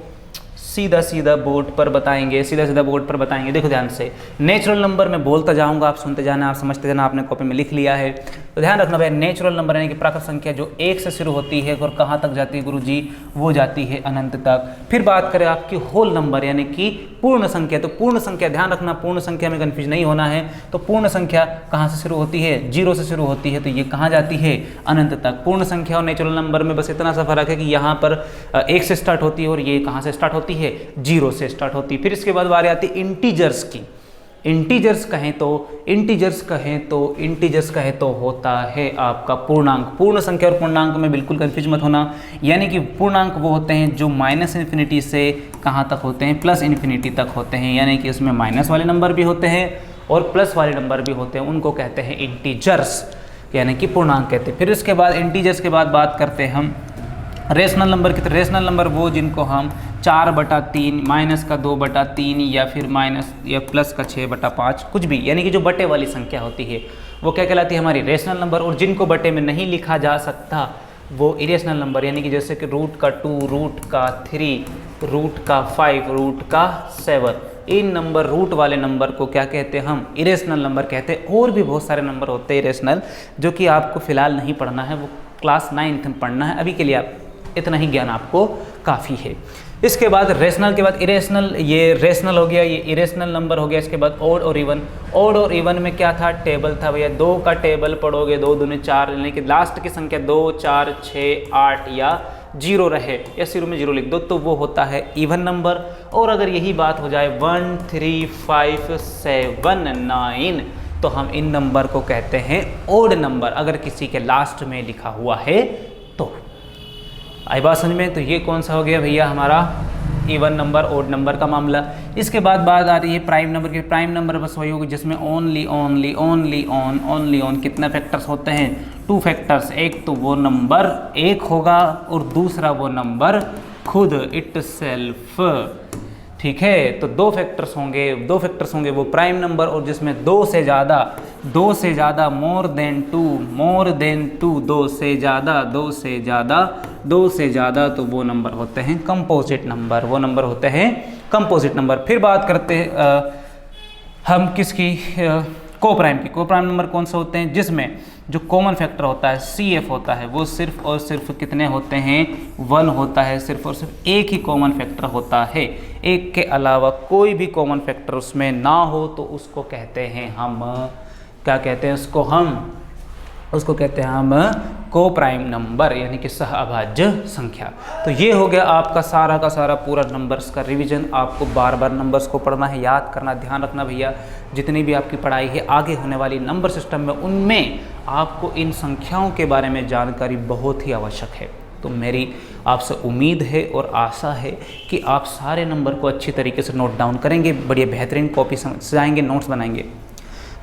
सीधा सीधा बोर्ड पर बताएंगे, सीधा सीधा बोर्ड पर बताएंगे। देखो ध्यान से, नेचुरल नंबर मैं बोलता जाऊंगा, आप सुनते जाना, आप समझते जाना, आपने कॉपी में लिख लिया है तो ध्यान रखना भाई। नेचुरल नंबर यानी कि प्राकृत संख्या जो 1 से शुरू होती है और कहाँ तक जाती है गुरुजी, वो जाती है अनंत तक। फिर बात करें आपकी होल नंबर यानी कि पूर्ण संख्या, तो पूर्ण संख्या ध्यान रखना, पूर्ण संख्या में कन्फ्यूज नहीं होना है। तो पूर्ण संख्या कहाँ से शुरू होती है, 0 से शुरू होती है, तो ये कहाँ जाती है अनंत तक। पूर्ण संख्या और नेचुरल नंबर में बस इतना सा फर्क है कि यहाँ पर 1 से स्टार्ट होती है और ये कहाँ से स्टार्ट होती है, 0 से स्टार्ट होती है। फिर इसके बाद बारी आती है इंटीजर्स की। इंटीजर्स कहें तो होता है आपका पूर्णांक। पूर्ण संख्या और पूर्णांक में बिल्कुल कंफ्यूज मत होना, यानी कि पूर्णांक वो होते हैं जो -इन्फिनिटी से कहाँ तक होते हैं, +इन्फिनिटी तक होते हैं, यानी कि उसमें माइनस वाले नंबर भी होते हैं और प्लस वाले नंबर भी होते हैं, उनको कहते हैं इंटीजर्स, यानी कि पूर्णांक कहते हैं। फिर इसके बाद इंटीजर्स के बाद बात करते हैं हम रेशनल नंबर की। तो रेशनल नंबर वो जिनको हम 4/3, -2/3 या फिर माइनस या प्लस का 6/5 कुछ भी, यानी कि जो बटे वाली संख्या होती है वो क्या कहलाती है, हमारी रेशनल नंबर। और जिनको बटे में नहीं लिखा जा सकता वो इरेशनल नंबर, यानी कि जैसे कि √2, √3, √5, √7, इन नंबर रूट वाले नंबर को क्या कहते हैं हम, इरेशनल नंबर कहते हैं। और भी बहुत सारे नंबर होते हैं इरेशनल, जो कि आपको फिलहाल नहीं पढ़ना है, वो क्लास 9th में पढ़ना है। अभी के लिए आप इतना ही ज्ञान आपको काफ़ी है। इसके बाद रेशनल के बाद इरेशनल, ये रेशनल हो गया, ये इरेशनल नंबर हो गया। इसके बाद ओड और इवन। ओड और इवन में क्या था, टेबल था भैया, 2 का टेबल पढ़ोगे, 2 दूनी 4, यानी कि लास्ट की संख्या 2, 4, 6, 8 या 0 रहे या शुरू में 0 लिख दो तो वो होता है इवन नंबर। और अगर यही बात हो जाए 1, 3, 5, 7, 9, तो हम इन नंबर को कहते हैं ओड नंबर, अगर किसी के लास्ट में लिखा हुआ है तो। आई बात समझ में? तो ये कौन सा हो गया भैया हमारा इवन नंबर, ओड नंबर का मामला। इसके बाद बात आ रही है प्राइम नंबर की। प्राइम नंबर बस वही होगी जिसमें ओनली ऑन कितने फैक्टर्स होते हैं, 2 फैक्टर्स। एक तो वो नंबर 1 होगा और दूसरा वो नंबर खुद इट सेल्फ, ठीक है। तो 2 फैक्टर्स होंगे वो प्राइम नंबर, और जिसमें 2 से ज़्यादा मोर देन टू 2 से ज़्यादा तो वो नंबर होते हैं कंपोजिट नंबर, वो नंबर होते हैं कंपोजिट नंबर। फिर बात करते हैं हम किसकी, को प्राइम की। को प्राइम नंबर कौन से होते हैं, जिसमें जो कॉमन फैक्टर होता है CF होता है वो सिर्फ और सिर्फ कितने होते हैं, 1 होता है। सिर्फ और सिर्फ एक ही कॉमन फैक्टर होता है, एक के अलावा कोई भी कॉमन फैक्टर उसमें ना हो तो उसको कहते हैं हम, क्या कहते हैं उसको कहते हैं हम को प्राइम नंबर, यानी कि सहअभाज्य संख्या। तो ये हो गया आपका सारा का सारा पूरा नंबर्स का रिवीजन। आपको बार बार नंबर्स को पढ़ना है, याद करना, ध्यान रखना भैया। जितनी भी आपकी पढ़ाई है आगे होने वाली नंबर सिस्टम में, उनमें आपको इन संख्याओं के बारे में जानकारी बहुत ही आवश्यक है। तो मेरी आपसे उम्मीद है और आशा है कि आप सारे नंबर को अच्छी तरीके से नोट डाउन करेंगे, बढ़िया बेहतरीन कॉपी सजाएंगे, नोट्स बनाएंगे।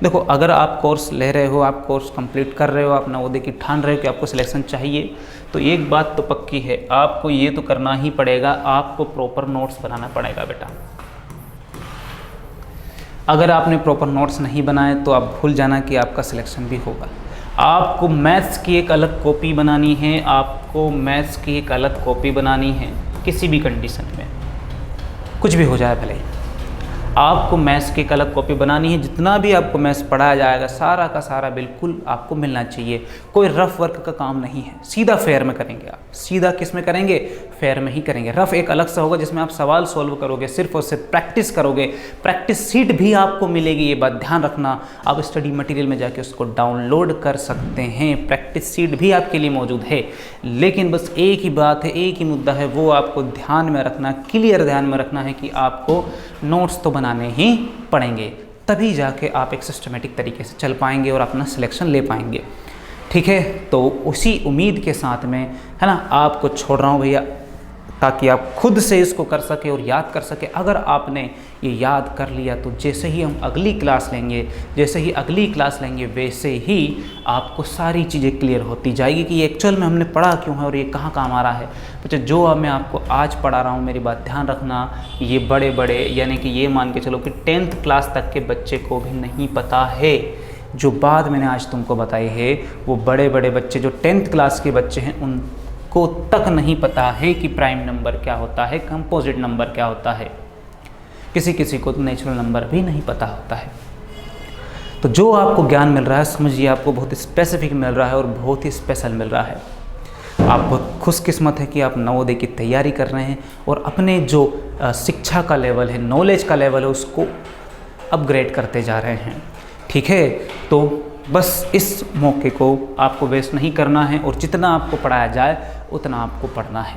देखो, अगर आप कोर्स ले रहे हो, आप कोर्स कंप्लीट कर रहे हो, आप नवोदय की ठान रहे हो कि आपको सिलेक्शन चाहिए, तो एक बात तो पक्की है, आपको ये तो करना ही पड़ेगा, आपको प्रॉपर नोट्स बनाना पड़ेगा बेटा। अगर आपने प्रॉपर नोट्स नहीं बनाए तो आप भूल जाना कि आपका सिलेक्शन भी होगा। आपको मैथ्स की एक अलग कॉपी बनानी है, आपको मैथ्स की एक अलग कॉपी बनानी है, किसी भी कंडीशन में, कुछ भी हो जाए भले, आपको मैथ्स की एक अलग कॉपी बनानी है। जितना भी आपको मैथ्स पढ़ाया जाएगा सारा का सारा बिल्कुल आपको मिलना चाहिए। कोई रफ वर्क का काम नहीं है, सीधा फेयर में करेंगे आप। सीधा किस में करेंगे, फेयर में ही करेंगे। रफ एक अलग सा होगा जिसमें आप सवाल सॉल्व करोगे, सिर्फ और सिर्फ प्रैक्टिस करोगे। प्रैक्टिस सीट भी आपको मिलेगी, ये बात ध्यान रखना। आप स्टडी मटेरियल में जाके उसको डाउनलोड कर सकते हैं, प्रैक्टिस सीट भी आपके लिए मौजूद है। लेकिन बस एक ही बात है, एक ही मुद्दा है, वो आपको ध्यान में रखना, क्लियर ध्यान में रखना है कि आपको नोट्स तो बनाने ही पड़ेंगे, तभी जाके आप एक सिस्टमेटिक तरीके से चल पाएंगे और अपना सिलेक्शन ले पाएंगे। ठीक है, तो उसी उम्मीद के साथ में, है ना, आपको छोड़ रहा हूँ भैया, ताकि आप खुद से इसको कर सके और याद कर सके। अगर आपने ये याद कर लिया तो जैसे ही हम अगली क्लास लेंगे वैसे ही आपको सारी चीज़ें क्लियर होती जाएगी कि ये एक्चुअल में हमने पढ़ा क्यों है और ये कहाँ काम आ रहा है। बच्चे, जो मैं आपको आज पढ़ा रहा हूँ, मेरी बात ध्यान रखना, ये बड़े बड़े, यानी कि ये मान के चलो कि 10th क्लास तक के बच्चे को भी नहीं पता है। जो बात मैंने आज तुमको बताई है वो बड़े बड़े बच्चे, जो 10th क्लास के बच्चे हैं, उनको तक नहीं पता है कि प्राइम नंबर क्या होता है, कंपोजिट नंबर क्या होता है। किसी किसी को तो नेचुरल नंबर भी नहीं पता होता है। तो जो आपको ज्ञान मिल रहा है, समझिए आपको बहुत स्पेसिफिक मिल रहा है और बहुत ही स्पेशल मिल रहा है। आप बहुत खुशकिस्मत है कि आप नवोदय की तैयारी कर रहे हैं और अपने जो शिक्षा का लेवल है, नॉलेज का लेवल है, उसको अपग्रेड करते जा रहे हैं। ठीक है, तो बस इस मौके को आपको वेस्ट नहीं करना है और जितना आपको पढ़ाया जाए उतना आपको पढ़ना है।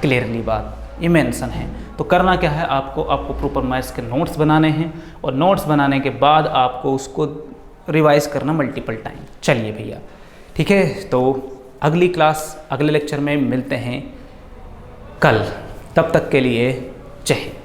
क्लियरली बात ये मेंशन है। तो करना क्या है, आपको प्रॉपर मैथ्स के नोट्स बनाने हैं और नोट्स बनाने के बाद आपको उसको रिवाइज करना मल्टीपल टाइम। चलिए भैया, ठीक है, तो अगली क्लास, अगले लेक्चर में मिलते हैं कल। तब तक के लिए जय हिंद।